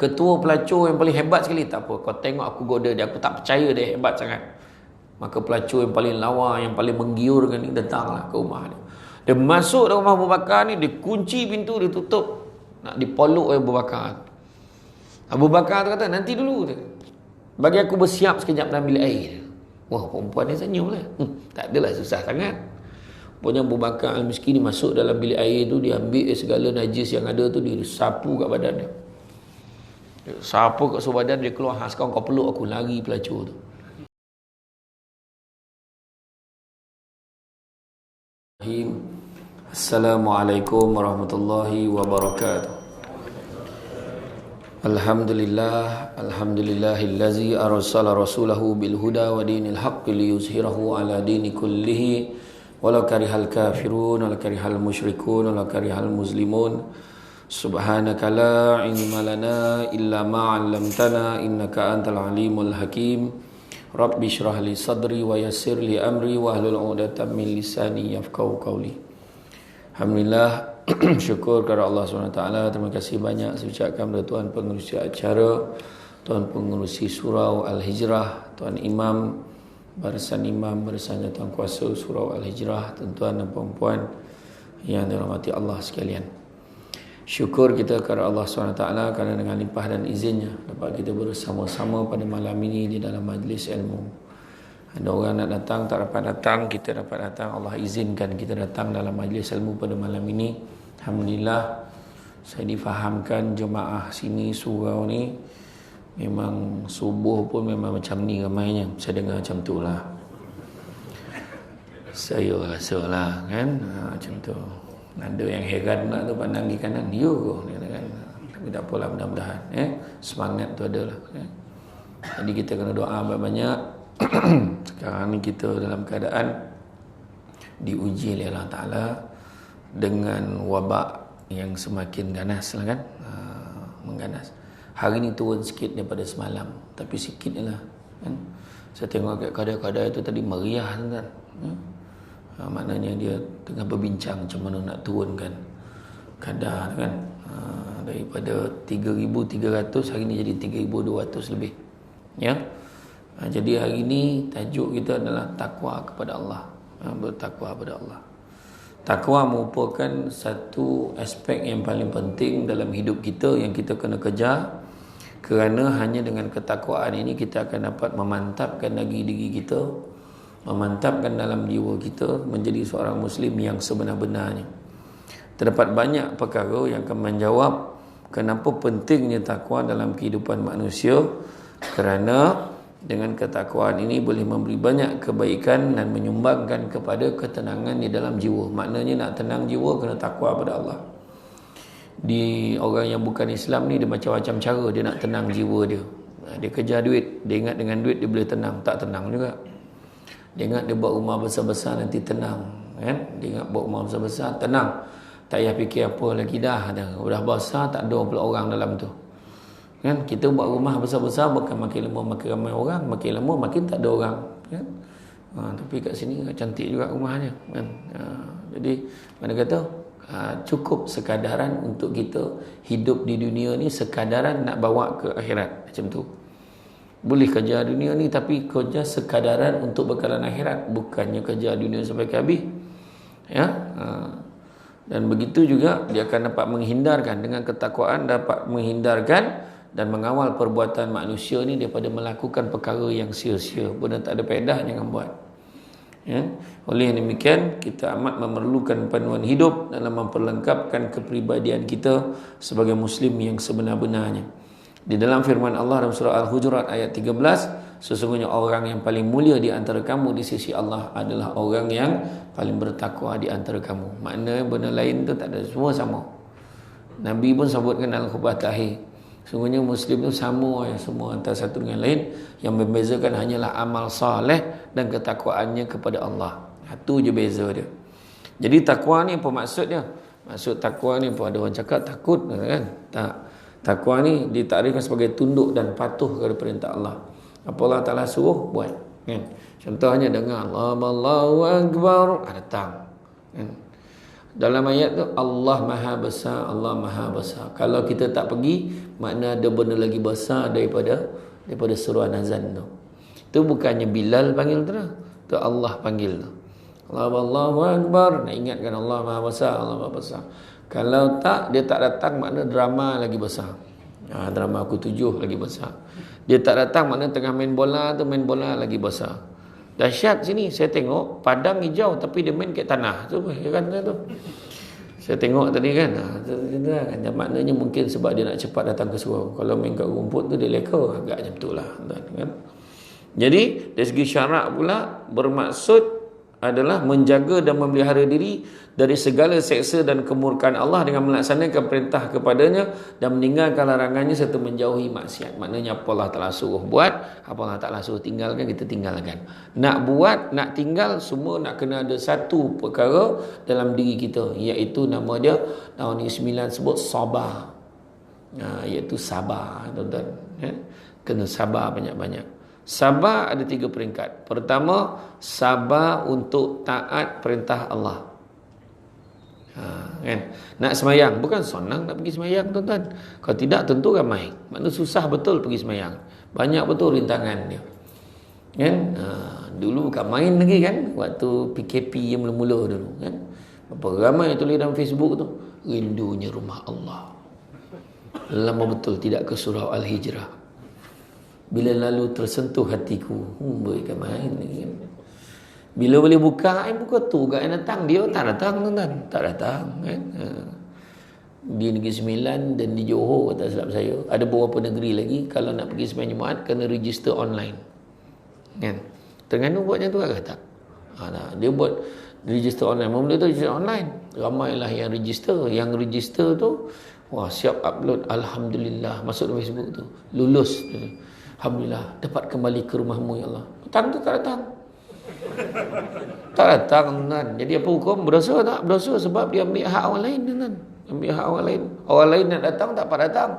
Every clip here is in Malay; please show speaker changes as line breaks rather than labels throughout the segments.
ketua pelacur yang paling hebat sekali, tak apa, kau tengok aku goda dia, aku tak percaya dia hebat sangat. Maka pelacur yang paling lawa, yang paling menggiurkan ni datanglah ke rumah dia. Dia masuk dalam rumah Abu Bakar ni, dia kunci pintu, dia tutup, nak dipeluk oleh Abu Bakar. Abu Bakar tu kata, nanti dulu tu, bagi aku bersiap sekejap dalam bilik air. Wah, perempuan ni senyum lah. Tak adalah susah sangat. Pokoknya Abu Bakar al-Miskin ni masuk dalam bilik air tu, dia ambil segala najis yang ada tu, dia sapu kat badan dia. Dia sapu kat seluruh badan, dia keluar, sekarang kau peluk aku, lari pelacur tu. Assalamualaikum warahmatullahi wabarakatuh. Alhamdulillahillazi arsala rasulahu bil huda wa dinil haqqi liyuzhirahu ala dini kullihi walau karihal kafirun walau karihal musyrikun walau karihal muslimun. Subhanaka la ilma lana illa ma 'allamtana innaka antal alimul hakim. Rabbi syrah li sadri wa yassir li amri wa hlul 'uqdatam min lisani yafqahu qawli. Alhamdulillah, syukur kepada Allah SWT. Terima kasih banyak saya ucapkan kepada Tuan Pengerusi acara, Tuan Pengerusi Surau Al-Hijrah, Tuan Imam, barisan Imam, barisannya Tuan Kuasa Surau Al-Hijrah, tuan-tuan dan puan-puan yang dirahmati Allah sekalian. Syukur kita kepada Allah SWT kerana dengan limpah dan izinnya dapat kita bersama-sama pada malam ini di dalam majlis ilmu. Ada orang nak datang, tak dapat datang, kita dapat datang. Allah izinkan kita datang dalam majlis ilmu pada malam ini. Alhamdulillah, saya difahamkan jemaah sini, surau ni, memang subuh pun memang macam ni ramainya. Saya dengar macam tu lah. Saya rasa lah kan, macam tu. Ada yang heran pula tu, pandang di kanan, dia kan. Tapi tak apalah, mudah-mudahan semangat tu adalah Jadi kita kena doa banyak-banyak. Sekarang ni kita dalam keadaan diuji oleh Allah Ta'ala dengan wabak yang semakin ganas lah kan, mengganas. Hari ni turun sikit daripada semalam, tapi sikit je lah kan. Saya tengok kat kadar-kadar itu tadi meriah kan. Maknanya dia tengah berbincang macam mana nak turunkan kadar kan. Daripada 3,300 hari ni jadi 3,200 lebih ya. Jadi hari ini tajuk kita adalah takwa kepada Allah. Bertakwa kepada Allah. Takwa merupakan satu aspek yang paling penting dalam hidup kita yang kita kena kejar, kerana hanya dengan ketakwaan ini kita akan dapat memantapkan lagi diri kita, memantapkan dalam jiwa kita menjadi seorang Muslim yang sebenar-benarnya. Terdapat banyak perkara yang akan menjawab kenapa pentingnya takwa dalam kehidupan manusia, kerana dengan ketakwaan ini boleh memberi banyak kebaikan dan menyumbangkan kepada ketenangan di dalam jiwa. Maknanya nak tenang jiwa kena takwa pada Allah. Di orang yang bukan Islam ni, dia macam-macam cara dia nak tenang jiwa dia. Dia kejar duit, dia ingat dengan duit dia boleh tenang, tak tenang juga. Dia ingat dia buat rumah besar-besar nanti tenang kan? Dia ingat buat rumah besar-besar tenang, tak payah fikir apa lagi dah besar, tak ada pula orang dalam tu kan. Kita buat rumah besar-besar, bukan makin lama makin ramai orang, makin lama makin tak ada orang kan. Tapi kat sini cantik juga rumahnya kan. Jadi mana kata cukup sekadaran untuk kita hidup di dunia ni, sekadaran nak bawa ke akhirat macam tu. Boleh kerja dunia ni tapi kerja sekadaran untuk bekalan akhirat, bukannya kerja dunia sampai ke habis ya. Dan begitu juga dia akan dapat menghindarkan, dengan ketakwaan dapat menghindarkan dan mengawal perbuatan manusia ni daripada melakukan perkara yang sia-sia, benda tak ada faedah jangan buat ya. Oleh demikian kita amat memerlukan panduan hidup dalam memperlengkapkan kepribadian kita sebagai Muslim yang sebenar-benarnya. Di dalam firman Allah dalam surah Al-Hujurat ayat 13, sesungguhnya orang yang paling mulia di antara kamu di sisi Allah adalah orang yang paling bertakwa di antara kamu. Maknanya benda lain tu tak ada, semua sama. Nabi pun sebutkan dalam khutbah akhir, sungguhnya Muslim itu sama ya, semua antara satu dengan lain. Yang membezakan hanyalah amal saleh dan ketakwaannya kepada Allah. Itu je beza dia. Jadi takwa ni apa maksudnya? Maksud takwa ni apa? Ada orang cakap takut kan? Tak. Takwa ni ditakrifkan sebagai tunduk dan patuh kepada perintah Allah. Apa Allah Ta'ala suruh, buat kan? Contohnya dengar Allahu Akbar, datang kan? Dalam ayat tu Allah Maha Besar, Allah Maha Besar. Kalau kita tak pergi, makna ada benda lagi besar daripada seruan azan tu. Tu bukannya Bilal panggil tu dah. Tu Allah panggil tu. Allahu Akbar. Nak ingatkan Allah Maha Besar, Allah Maha Besar. Kalau tak, dia tak datang, makna drama lagi besar. Drama aku 7 lagi besar. Dia tak datang, makna tengah main bola tu, main bola lagi besar. Dahsyat sini, saya tengok padang hijau tapi dia main kat tanah. Tu kan tu. Saya tengok tadi kan. Maknanya mungkin sebab dia nak cepat datang ke surau. Kalau main kat rumput tu dia leka, agak macam tu lah kan. Jadi dari segi syarak pula bermaksud adalah menjaga dan memelihara diri dari segala seksa dan kemurkaan Allah dengan melaksanakan perintah kepadanya dan meninggalkan larangannya serta menjauhi maksiat. Maknanya apa Allah Ta'ala suruh buat, apa Allah Ta'ala suruh tinggalkan, kita tinggalkan. Nak buat, nak tinggal, semua nak kena ada satu perkara dalam diri kita, iaitu nama dia, tahun ni 9 sebut sabar. Iaitu sabar, tuan-tuan. Kena sabar banyak-banyak. Sabar ada 3 peringkat. Pertama, sabar untuk taat perintah Allah. Kan? Nak semayang, bukan senang nak pergi semayang, tuan-tuan. Kalau tidak, tentu ramai. Maknanya susah betul pergi semayang. Banyak betul rintangan dia. Kan? Dulu bukan main lagi kan, waktu PKP yang mula-mula dulu kan. Berapa ramai tulis dalam Facebook tu, rindunya rumah Allah. Lama betul tidak ke surau Al-Hijrah. Bila lalu tersentuh hatiku, berikan main lagi kan. Bila boleh buka tu gak datang, dia tak datang, tuan-tuan. Tak datang kan. Di Negeri Sembilan dan di Johor, tak silap saya, ada beberapa negeri lagi kalau nak pergi sembahyang Jumaat kena register online. Kan? Terengganu buat macam tu ke tak? Dia buat register online. Benda tu register online. Ramailah yang register. Yang register tu siap upload, alhamdulillah, masuk dalam Facebook tu. Lulus. Alhamdulillah, dapat kembali ke rumahmu ya Allah. Datang tu tak datang. Tak datang, tuan. Jadi apa hukum? Berdosa tak? Berdosa sebab dia ambil hak orang lain, tuan. Ambil hak orang lain. Orang lain nak datang, tak dapat datang.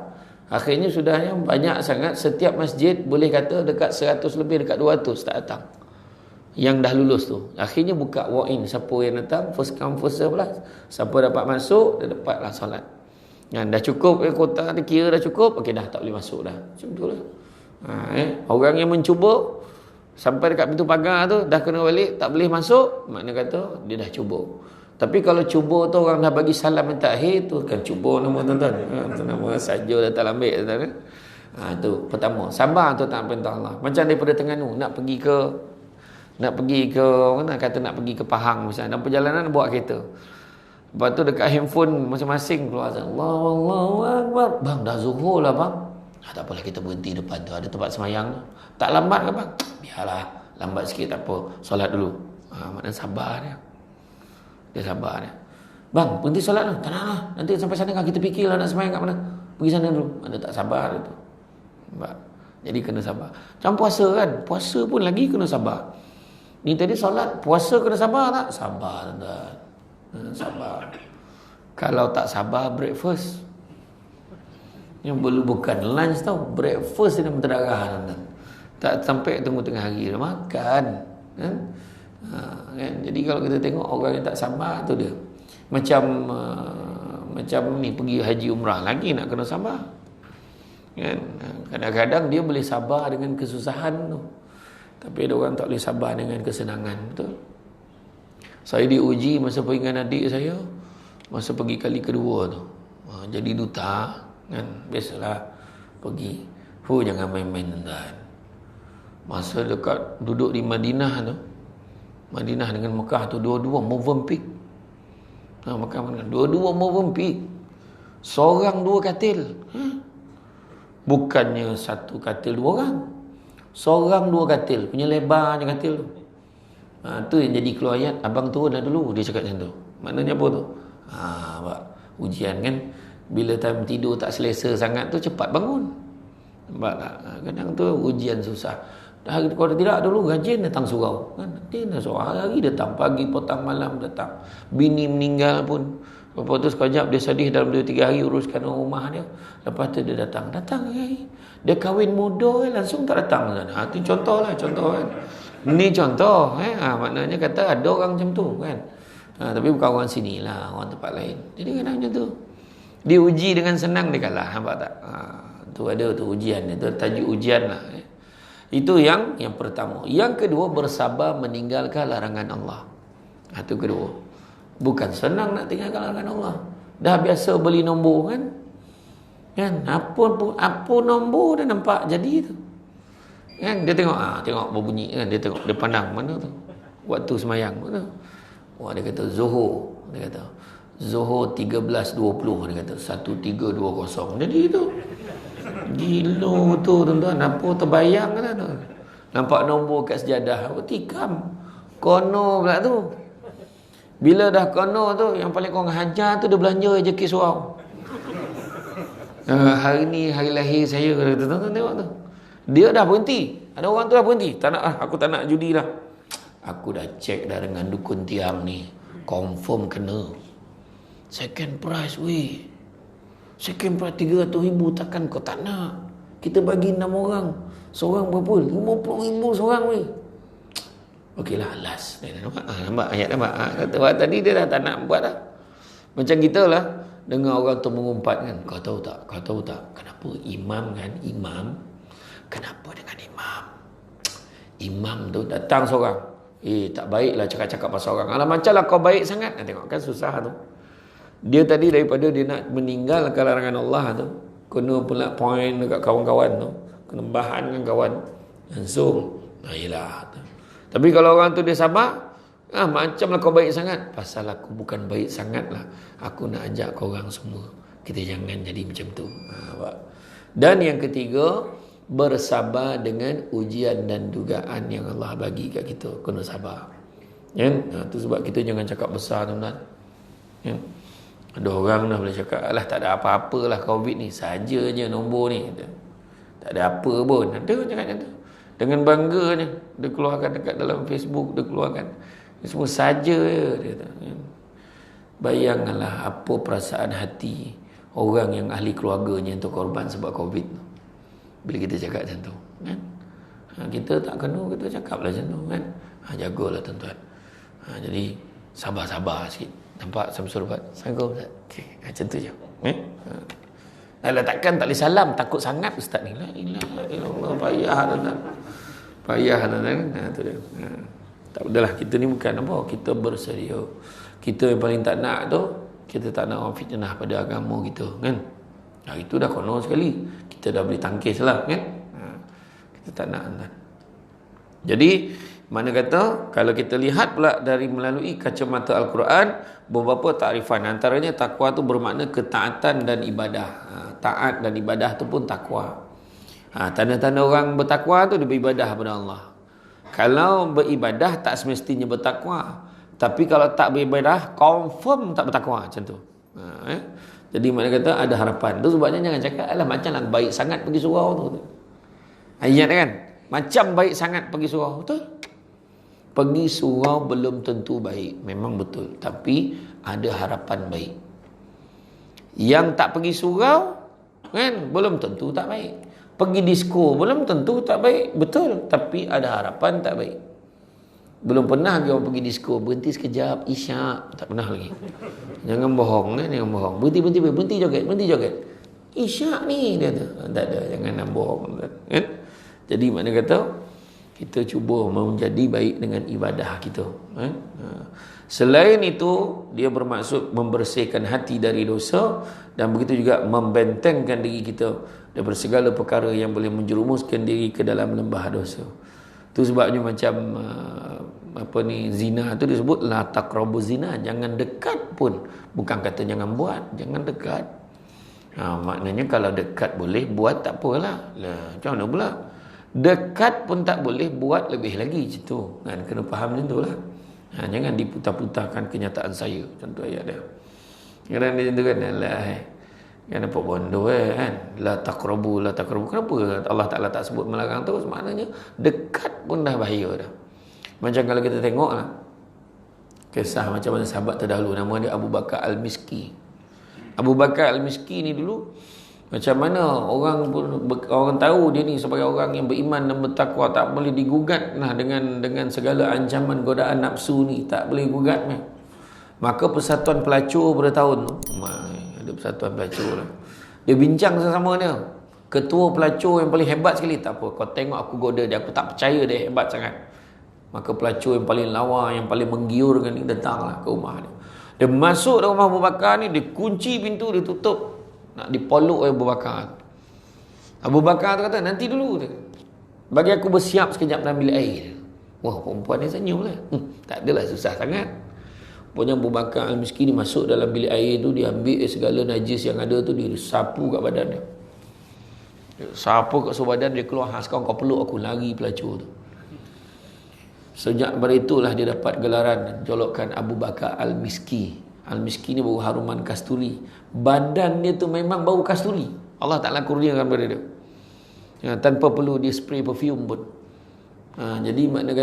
Akhirnya sudahnya banyak sangat. Setiap masjid boleh kata dekat 100 lebih, dekat 200 tak datang. Yang dah lulus tu. Akhirnya buka walk-in. Siapa yang datang, first come first serve lah. Siapa dapat masuk, dia dapatlah solat. Dah cukup kota, dia kira dah cukup, okey dah tak boleh masuk dah. Macam tu lah. Orang yang mencuba sampai dekat pintu pagar tu dah kena balik, tak boleh masuk, makna kata dia dah cuba. Tapi kalau cuba tu orang dah bagi salam yang takhir, tu kan cuba nama tuan-tuan. Itu nama saja dah tak ambil tuan-tuan. Tu pertama, sabar tu tak perintah Allah. Macam daripada Terengganu nak pergi ke mana kata nak pergi ke Pahang misalnya, dalam perjalanan bawa kereta. Lepas tu dekat handphone masing-masing keluar azan. Allahu Akbar. Bang dah zuhur lah bang. Tak apalah, kita berhenti depan tu, ada tempat semayang. Tak lambat ke bang? Biarlah, lambat sikit tak apa, solat dulu. Maknanya sabar dia. Dia sabar dia. Bang, berhenti solat tu. Tak nak lah, nanti sampai sana kan kita fikirlah nak semayang kat mana. Pergi sana dulu. Mana tak sabar dia tu. Jadi kena sabar. Macam puasa kan, puasa pun lagi kena sabar. Ni tadi solat, puasa kena sabar tak? Sabar tuan-tuan. Sabar. Kalau tak sabar, breakfast. Yang bukan lunch tau, breakfast dia berdarah tuan-tuan. Tak sampai tunggu tengah hari dah makan kan? Kan? Jadi kalau kita tengok orang yang tak sabar tu dia macam ni pergi haji umrah lagi nak kena sabar kan? Kadang-kadang dia boleh sabar dengan kesusahan tu, tapi ada orang tak boleh sabar dengan kesenangan. Betul. Saya diuji masa pergi dengan adik saya, masa pergi kali kedua tu, jadi duta kan, biasalah pergi. Jangan main-main tuan. Masa dekat duduk di Madinah tu, Madinah dengan Mekah tu dua-dua Movenpick. Mekah mana? Dua-dua Movenpick. Seorang 2 katil. Bukannya satu katil 2 orang. Seorang 2 katil, punya lebarnya katil tu. Tu yang jadi keluar ayat, abang turun dah dulu, dia cakap macam tu. Maknanya apa tu? Ujian kan. Bila time tidur tak selesa sangat tu, cepat bangun. Nampak tak? Kadang tu ujian susah. Kalau tidak dulu rajin datang surau kan. Dia surau hari datang, pagi petang malam datang. Bini meninggal pun, lepas tu sekejap dia sedih, dalam 2-3 hari uruskan rumah dia. Lepas tu dia datang hari. Dia kahwin muda langsung tak datang kan. Itu contoh kan. Ni contoh maknanya kata ada orang macam tu kan. Tapi bukan orang sini lah, orang tempat lain. Jadi kadang macam tu. Dia uji dengan senang dia kalah, nampak tak? Tu ada tu ujian, itu tajuk ujian lah. Itu yang pertama. Yang kedua, bersabar meninggalkan larangan Allah. Itu kedua. Bukan senang nak tinggalkan larangan Allah. Dah biasa beli nombor kan? Apa nombor dah nampak jadi tu. Kan dia tengok berbunyi kan, dia tengok, dia pandang mana tu. Waktu semayang mana? Dia kata Zuhur. Dia kata Zuhur 13.20. Dia kata 1320. Jadi itu gila tu tuan-tuan. Apa terbayang kan tu. Nampak nombor kat sejadah, tikam. Kono pula tu. Bila dah kono tu, yang paling kurang hajar tu dia belanja rezeki surau. Hari ni hari lahir saya, tuan-tuan tengok tu. Dia dah berhenti. Ada orang tu dah berhenti. Tak nak, aku tak nak judi dah. Aku dah cek dah dengan dukun tiang ni. Confirm kena. Second prize weh. Second prize 300,000, takkan kau tak nak. Kita bagi 6 orang. Seorang berapa? 50,000 seorang weh. Okeylah, last. Nampak ayat nampak. Kata tadi dia dah tak nak buat dah. Macam kita lah. Dengar orang tu mengumpat kan. Kau tahu tak? Kenapa imam kan? Kenapa dengan imam? Imam tu datang seorang. Tak baiklah cakap-cakap pasal orang. Alah macam lah kau baik sangat. Tengok kan susah tu. Dia tadi daripada dia nak meninggalkan larangan Allah tu, kena pula point dekat kawan-kawan tu. Kena bahan dengan kawan. Langsung. Yelah. Tapi kalau orang tu dia sabar, macamlah kau baik sangat. Pasal aku bukan baik sangat lah. Aku nak ajak kau orang semua. Kita jangan jadi macam tu. Dan yang ketiga, bersabar dengan ujian dan dugaan yang Allah bagi kat kita. Kena sabar. Itu sebab kita jangan cakap besar tuan-tuan. Ada orang dah boleh cakap, alah tak ada apa-apa lah COVID ni, saja je nombor ni. Tak ada apa pun. Ada orang cakap macam tu. Dengan bangganya dia keluarkan dekat dalam Facebook, dia keluarkan. Ini semua saja je, dia kata. Bayangkanlah apa perasaan hati orang yang ahli keluarganya yang terkorban sebab COVID tu. Bila kita cakap macam tu kan? Kita tak kena, kita cakaplah macam tu kan? Jagalah tuan-tuan. Jadi sabar-sabar sikit. Nampak Samsul buat Assalamualaikum Ustaz. Okay, macam tu je. Alah takkan tak boleh salam, takut sangat Ustaz ni. La ilaha illallah, payah tuan-tuan. Payah tuan-tuan. Tu dia. Tak adalah, kita ni bukan apa, kita bersedia. Kita yang paling tak nak tu, kita tak nak orang fitnah pada agama kita kan. Itu dah konon sekali. Kita dah boleh tangkis lah kan. Kita tak nak tuan. Jadi mana kata, kalau kita lihat pula dari melalui kacamata Al-Quran, beberapa takrifan. Antaranya takwa tu bermakna ketaatan dan ibadah. Taat dan ibadah tu pun takwa. Tanda-tanda orang bertakwa tu dia beribadah kepada Allah. Kalau beribadah tak semestinya bertakwa. Tapi kalau tak beribadah, confirm tak bertakwa macam tu. Jadi mana kata ada harapan. Tu sebabnya jangan cakap, alah macam lah baik sangat pergi surau tu. Ayat kan? Macam baik sangat pergi surau. Betul? Pergi surau belum tentu baik. Memang betul. Tapi ada harapan baik. Yang tak pergi surau kan, belum tentu tak baik. Pergi disko belum tentu tak baik. Betul. Tapi ada harapan tak baik. Belum pernah lagi orang pergi disko, berhenti sekejap, isyak. Tak pernah lagi. Jangan bohong kan, jangan bohong. Berhenti joget. Isyak ni dia tu. Tak ada, jangan nak bohong kan. Jadi mana kata, kita cuba menjadi baik dengan ibadah kita. Selain itu, dia bermaksud membersihkan hati dari dosa dan begitu juga membentengkan diri kita daripada segala perkara yang boleh menjerumuskan diri ke dalam lembah dosa. Itu sebabnya macam zina tu disebut la taqrabu zina, jangan dekat pun. Bukan kata jangan buat, jangan dekat. Maknanya kalau dekat boleh, buat tak apalah. Macam mana pula? Dekat pun tak boleh, buat lebih lagi macam tu. Kena faham macam tu lah. Jangan diputar-putarkan kenyataan saya. Contoh ayat dia. Kadang dia macam tu kan. Kan apa bodoh kan. La taqrabu. Kenapa Allah Ta'ala tak sebut melarang terus? Maknanya dekat pun dah bahaya dah. Macam kalau kita tengok lah, kisah macam mana sahabat terdahulu, nama dia Abu Bakar Al-Miski. Abu Bakar Al-Miski ni dulu, macam mana orang tahu dia ni sebagai orang yang beriman dan bertakwa, tak boleh digugat lah dengan segala ancaman godaan nafsu ni, tak boleh gugat meh. Maka persatuan pelacur pada tahun tu, ada persatuan pelacur lah. Dia bincang sesama dia. Ketua pelacur yang paling hebat sekali, tak apa, kau tengok aku goda dia, aku tak percaya dia hebat sangat. Maka pelacur yang paling lawa, yang paling menggiurkan ni datanglah ke rumah dia. Dia masuk dalam rumah Abu Bakar ni, dia kunci pintu, dia tutup, nak dipolok oleh Abu Bakar. Abu Bakar tu kata, nanti dulu dia, bagi aku bersiap sekejap nak ambil air. Wah, perempuan ni senyum lah. Tak adalah susah sangat. Pokoknya Abu Bakar Al-Miskin ni masuk dalam bilik air tu, dia ambil segala najis yang ada tu, dia sapu kat badan dia. Dia sapu kat seluruh badan, dia keluar, sekarang kau peluk aku, lari pelacur tu. Sejak dari itulah dia dapat gelaran jolokan Abu Bakar Al-Miski. Al-Miski ni bau haruman kasturi. Badan dia tu memang bau kasturi. Allah Ta'ala kurniakan pada dia. Ya, tanpa perlu dia spray perfume pun. Jadi makna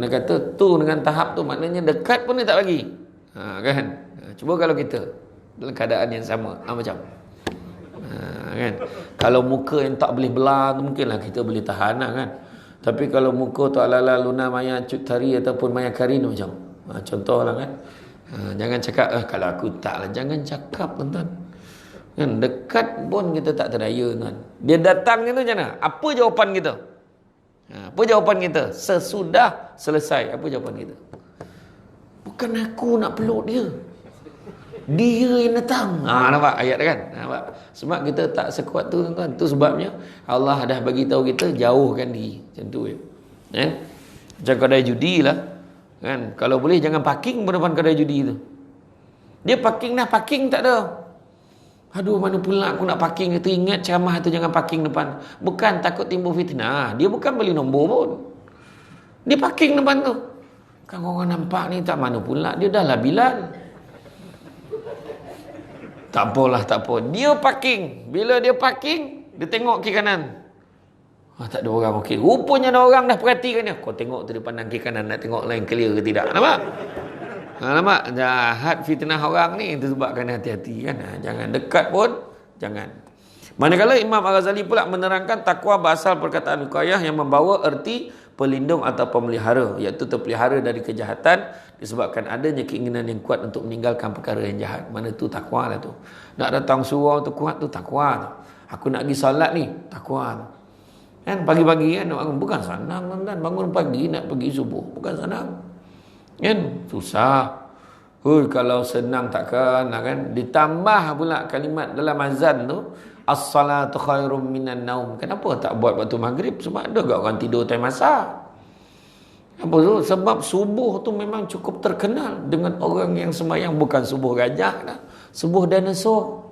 kata tu dengan tahap tu, maknanya dekat pun dia tak bagi. Kan? Cuba kalau kita dalam keadaan yang sama, macam kan? Kalau muka yang tak boleh belah tu mungkinlah kita boleh tahan kan. Tapi kalau muka tu ala-ala Luna Maya Cut Tari ataupun Maya Karin macam, contohlah kan. Jangan cakap kalau aku tak lah, jangan cakap tuan-tuan. Kan dekat pun kita tak terdaya tuan. Dia datang tu macam mana? Apa jawapan kita? Apa jawapan kita sesudah selesai? Apa jawapan kita? Bukan aku nak peluk dia, dia yang datang. Nampak ayat kan? Nampak? Sebab kita tak sekuat tu tuan-tuan. Tu sebabnya Allah dah bagi tahu kita jauhkan diri. Macam tu ya. Macam kedai judi lah. Kan? Kalau boleh jangan parking depan kedai judi tu. Dia parking tak ada. Aduh, mana pula aku nak parking. Itu ingat ceramah tu jangan parking depan. Bukan takut timbul fitnah. Dia bukan beli nombor pun. Dia parking depan tu. Kan orang nampak ni tak mana pula. Dia dah lah Bilal. Tak apalah, tak apa. Dia parking. Bila dia parking, dia tengok kiri kanan. Tak ada orang. Okey. Rupanya ada orang dah perhatikan dia. Kau tengok tu dia pandang kiri kanan, nak tengok lain clear ke tidak. Nampak? Nampak? Jahat fitnah orang ni. Itu sebabkan hati-hati kan. Jangan dekat pun. Jangan. Manakala Imam Al-Ghazali pula menerangkan takwa berasal perkataan wiqayah yang membawa erti pelindung atau pemelihara, iaitu terpelihara dari kejahatan disebabkan adanya keinginan yang kuat untuk meninggalkan perkara yang jahat. Mana tu takwa lah tu. Nak datang surau tu kuat tu takwa tu. Aku nak pergi salat ni, takwa tu. Kan pagi-pagi kan nak bangun, bukan senang kan, bangun pagi nak pergi subuh, bukan senang. Kan susah. Kalau senang takkan kan. Ditambah pula kalimat dalam azan tu, as-salatu khairum minan naum. Kenapa tak buat waktu maghrib? Sebab ada ke orang tidur time asar. Apa tu? Sebab subuh tu memang cukup terkenal dengan orang yang sembahyang bukan subuh gajah dah, subuh dinosaur.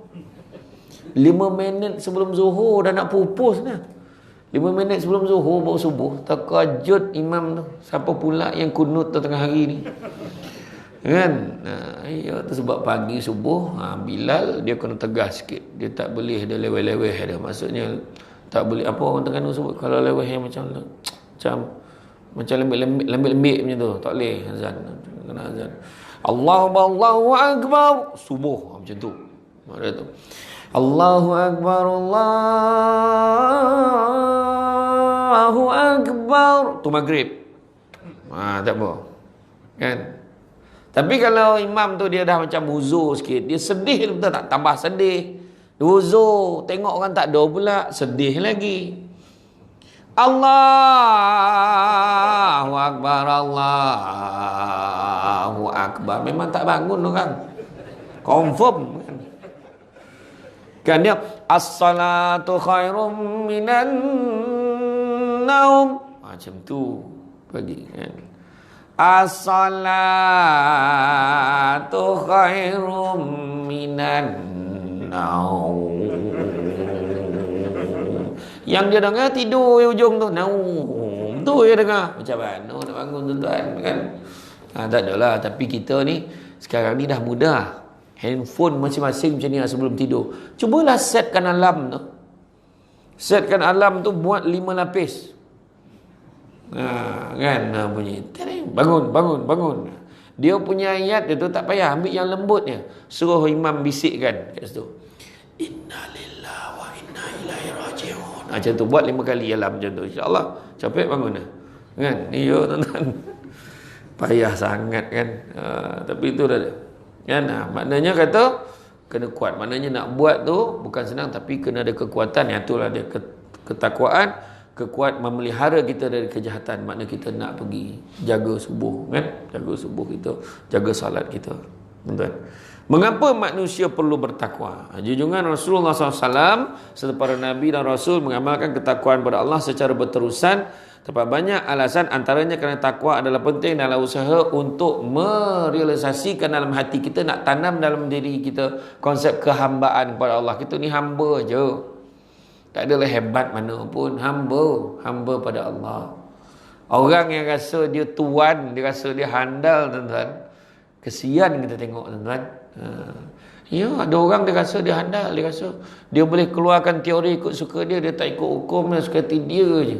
5 minit sebelum zuhur dah nak pupus dah. 5 minit sebelum zuhur baru subuh. Terkejut imam tu. Siapa pula yang kunut tengah hari ni? Kan? Ya, tu sebab pagi subuh Bilal dia kena tegas sikit. Dia tak boleh dia leweh-leweh dia. Maksudnya tak boleh apa orang Terengganu sebut kalau leweh yang macam lembik-lembik macam tu. Tak boleh azan. Kena azan. Allahu akbar subuh macam tu. Ada tu. Allahu akbar Allahu akbar tu maghrib. Tak apa. Kan? Tapi kalau imam tu dia dah macam uzur sikit, dia sedih betul tak? Tambah sedih. Uzur, tengok orang tak ada pula, sedih lagi. Allahu akbar Allahu akbar. Memang tak bangun orang. Confirm kan? Kan dia as-salatu khairum minan naum. Macam tu pagi kan. As-salatu khairum minan naum. Yang dia dengar tidur di ujung tu, naum. Tu dia dengar. Macam mana nak bangun tuan-tuan kan? Tak adalah. Tapi kita ni sekarang ni dah mudah. Handphone masing-masing macam ni lah sebelum tidur. Cubalah setkan alarm tu. Setkan alarm tu buat 5 lapis. Kan bunyi. Bangun. Dia punya ayat dia tu tak payah ambil yang lembutnya. Suruh imam bisikkan kat situ. Innalillahi wa inna ilaihi raji'un. Macam tu buat 5 kali alarm macam tu. Insya-Allah capek bangun dah. Kan? Ya tuan-tuan. payah sangat kan. Tapi itu dah kan. Maknanya kata kena kuat. Maknanya nak buat tu bukan senang, tapi kena ada kekuatan. Yang itulah dia ketakwaan, kekuat memelihara kita dari kejahatan. Makna kita nak pergi jaga subuh kan, jaga subuh kita, jaga salat kita. Tuan-tuan, mengapa manusia perlu bertakwa? Junjungan Rasulullah SAW serta para Nabi dan Rasul mengamalkan ketakwaan pada Allah secara berterusan. Terdapat banyak alasan, antaranya kerana takwa adalah penting dalam usaha untuk merealisasikan dalam hati kita, nak tanam dalam diri kita konsep kehambaan kepada Allah. Kita ni hamba je, tak adalah hebat mana pun, hamba pada Allah. Orang yang rasa dia tuan, dia rasa dia handal, tuan-tuan, kesian kita tengok, tuan-tuan. Ya, ada orang dia rasa dia handal, dia rasa dia boleh keluarkan teori ikut suka dia, dia tak ikut hukum, dia suka hati dia je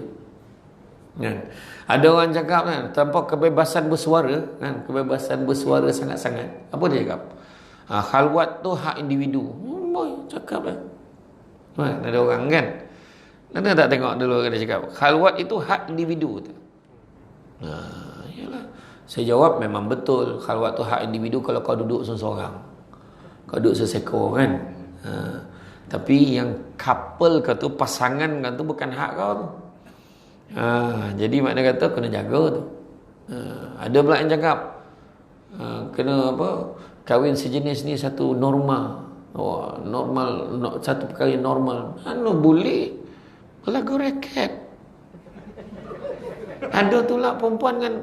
kan. Ada orang cakap kan, tanpa kebebasan bersuara kan, kebebasan bersuara sangat-sangat. Apa dia cakap? Khalwat tu hak individu. Boy cakap kan. Ada orang kan, anda tak tengok dulu dia cakap khalwat itu hak individu tu. Yalah. Saya jawab memang betul, khalwat tu hak individu kalau kau duduk seorang, kau duduk sesekor kan. Tapi yang couple kau tu, pasangan kau tu bukan hak kau tu. Jadi makna kata kena jaga tu. Ada pula yang cakap kena apa, kahwin sejenis ni satu norma. Normal, satu perkara normal. Boleh lagu reket. Ada tu lah perempuan kan,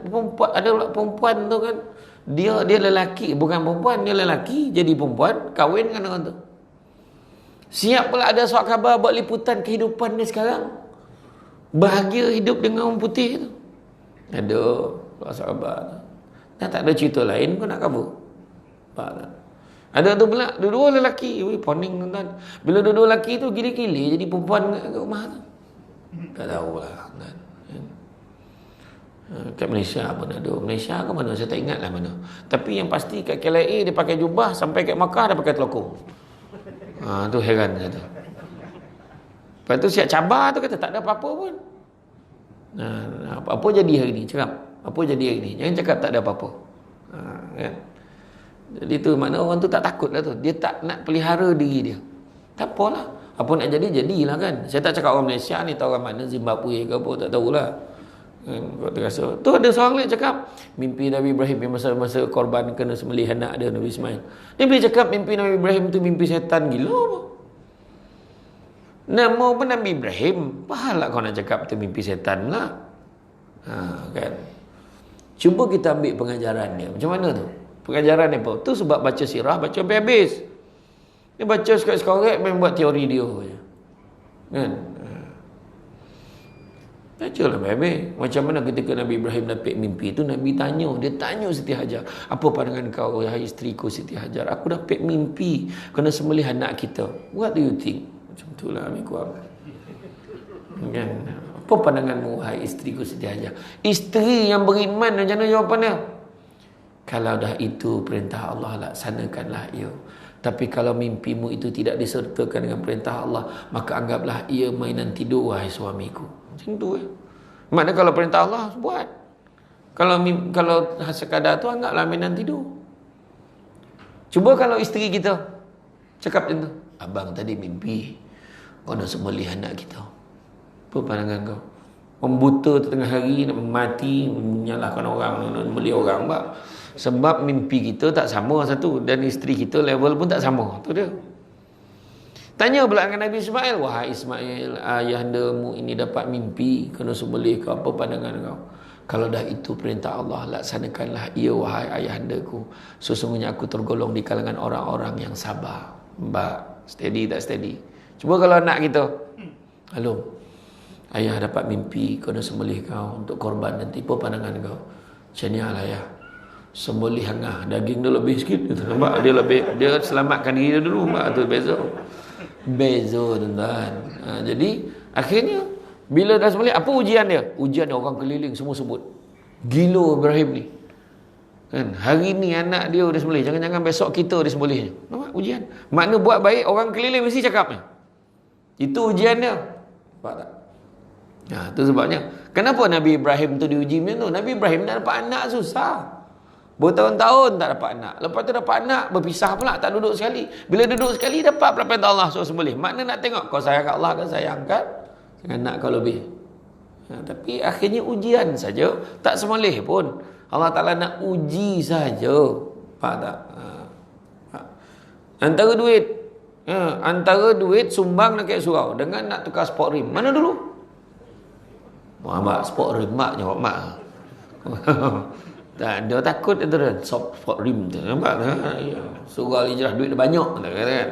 ada pula perempuan tu kan, dia lelaki, bukan perempuan, dia lelaki jadi perempuan, kahwin kan orang tu. Siap pula ada surat khabar buat liputan kehidupan dia sekarang. Bahagia hidup dengan orang putih tu. Ada sahabat. Dah tak ada cerita lain kau nak cover. Ada tu pula dua-dua lelaki, poning tuan. Bila dua-dua lelaki tu gila-gila jadi perempuan kat rumah tu. Tak tahulah kan. Kat Malaysia pun ada. Malaysia ke mana saya tak ingat lah mana. Tapi yang pasti kat KLIA dia pakai jubah, sampai kat Makkah dia pakai telokong. Tu heran kata. Lepas tu siap cabar tu kata tak ada apa-apa pun. Apa jadi hari ni? Cakap apa jadi hari ni? Jangan cakap tak ada apa-apa. Kan? Jadi tu makna orang tu tak takut lah tu. Dia tak nak pelihara diri dia. Tak apalah. Apa nak jadi, jadilah kan. Saya tak cakap orang Malaysia ni tahu orang mana, Zimbabwe ke apa, tak tahulah. Kau terasa. Tu ada seorang lagi cakap mimpi Nabi Ibrahim yang masa korban kena sembelih anak dia, Nabi Ismail. Dia boleh cakap mimpi Nabi Ibrahim tu mimpi setan, gila apa? Nama pun Nabi Ibrahim, pahala kau nak cakap tu mimpi setan lah. Kan? Cuba kita ambil pengajaran dia. Macam mana tu? Pengajaran dia apa? Tu sebab baca sirah, baca sampai habis. Dia baca sekorek-sekorek, main buat teori dia je. Kan? Baca lah sampai habis. Macam mana ketika Nabi Ibrahim dapat mimpi tu, Nabi tanya. Dia tanya Siti Hajar, apa pandangan kau, wahai isteriku Siti Hajar? Aku dapat mimpi kena sembelih anak kita. What do you think? Macam itulah ambil kuat. Kan? Apa pandanganmu, wahai isteriku Siti Hajar? Isteri yang beriman, macam mana jawapannya? Kalau dah itu perintah Allah, laksanakanlah ia. Tapi kalau mimpimu itu tidak disertakan dengan perintah Allah, maka anggaplah ia mainan tidur, wahai suamiku. Macam tu Maknanya kalau perintah Allah, buat. Kalau sekadar tu, anggaplah mainan tidur. Cuba kalau isteri kita cakap macam tu, abang tadi mimpi kau nak sembelih anak kita. Apa pandangan kau? Membuta tengah hari, nak mati, menyalahkan orang, nak beli orang. Sebab mimpi kita tak sama satu, dan isteri kita level pun tak sama. Tu dia. Tanya pula dengan Nabi Ismail, wahai Ismail, ayahandamu ini dapat mimpi kena sembelih kau, apa pandangan kau? Kalau dah itu perintah Allah, laksanakanlah ia, wahai ayahandaku. Sesungguhnya aku tergolong di kalangan orang-orang yang sabar. Mbak, steady tak steady? Cuba kalau anak kita, halo, ayah dapat mimpi kena sembelih kau untuk korban nanti, apa pandangan kau? Macam ni lah ayah, sembelih hangah, daging dia lebih sikit, nampak? Dia selamatkan diri dia dulu, nampak? Tu beza tuan-tuan. Jadi akhirnya bila dah sembelih, apa ujian dia? Ujian dia orang keliling semua sebut, gila Ibrahim ni kan, hari ni anak dia dah sembelih, jangan-jangan besok kita dia sembelihnya. Nampak ujian? Makna buat baik orang keliling mesti cakap ni. Itu ujian dia. Nampak tak? Itu sebabnya. Kenapa Nabi Ibrahim tu diuji macam tu? Nabi Ibrahim nak dapat anak susah. Bertahun-tahun tak dapat anak. Lepas tu dapat anak, berpisah pula, tak duduk sekali. Bila duduk sekali, dapat pula perintah Allah suruh sembelih. Makna nak tengok, kau sayang kat Allah kan, sayang kat anak kau lebih. Tapi akhirnya ujian saja, tak sembelih pun. Allah Ta'ala nak uji saja. Faham tak? Antara duit sumbang dekat surau dengan nak tukar sport rim, mana dulu? Mak sport rim, mak jawab mak. Tak, dia takut itu kan sport rim tu. Nampak tak? Surau hijrah duit dah banyak kan.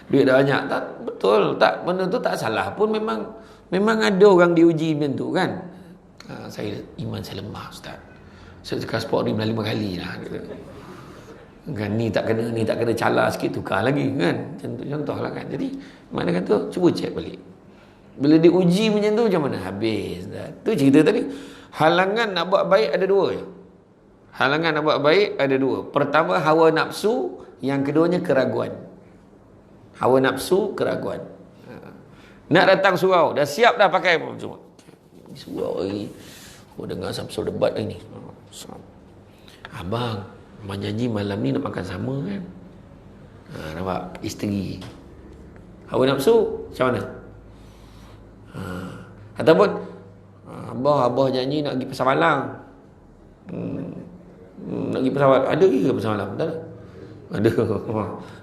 Duit dah banyak. Tak betul, tak, benda tu tak salah pun, memang ada orang diuji macam tu kan. Iman saya lemah ustaz. Saya tukar sport rim dah 5 kali dah gitu. Kan ni tak kena cala sikit, tukar lagi kan. Contohlah kan. Jadi mana kata cuba cek balik. Bila diuji macam tu macam mana habis dah. Tu cerita tadi. Halangan nak buat baik ada dua je. Halangan nak buat baik ada dua. Pertama hawa nafsu, yang keduanya keraguan. Hawa nafsu, keraguan. Nak datang surau, dah siap dah pakai cuma surau lagi. Dengar Samsul debat ni. Abang janji malam ni nak makan sama kan. Nampak isteri. Hawa nafsu macam mana? Ataupun abah janji nak pergi pasar malam. Nak pergi pasar malam. Ada ke pasar malam? Tak ada. Ada.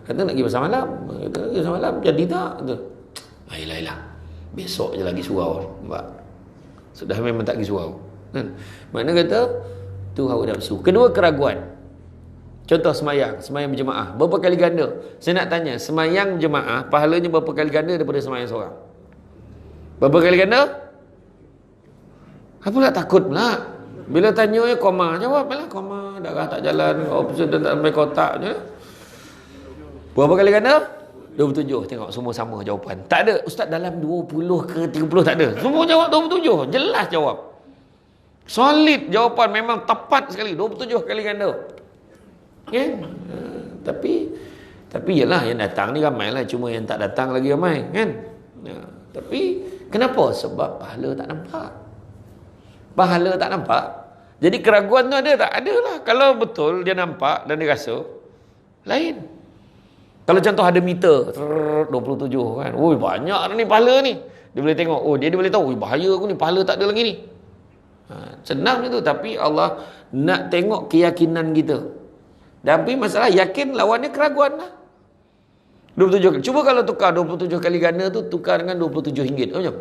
Kata nak pergi pasar malam. Kata nak pergi pasar malam. Jadi tak? Yelah. Besok je lagi surau. Nampak? Sudah memang tak pergi surau. Kan? Makna kata tu hawa nafsu. Kedua, keraguan. Contoh semayang berjemaah. Berapa kali ganda? Saya nak tanya, semayang berjemaah pahalanya berapa kali ganda daripada semayang seorang? Berapa kali ganda? Apa pula takut pula? Bila tanya koma, jawab lah koma, darah tak jalan, operasi tak sampai kotak je. Berapa kali ganda? 27. Tengok semua sama jawapan. Tak ada ustaz dalam 20 ke 30 tak ada. Semua jawab 27. Jelas jawab. Solid jawapan, memang tepat sekali. 27 kali ganda. Kan? Tapi yalah yang datang ni ramai lah, cuma yang tak datang lagi ramai kan. Tapi kenapa? Sebab pahala tak nampak. Jadi keraguan tu ada tak? Ada lah. Kalau betul dia nampak dan dia rasa lain. Kalau contoh ada meter 27 kan, banyak ni pahala ni, dia boleh tengok, dia boleh tahu bahaya aku ni, pahala tak ada lagi ni. Senang je tu. Tapi Allah nak tengok keyakinan kita. Tapi masalah yakin lawannya keraguan lah. 27. Cuba kalau tukar 27 kali ganda tu, tukar dengan RM27. Macam?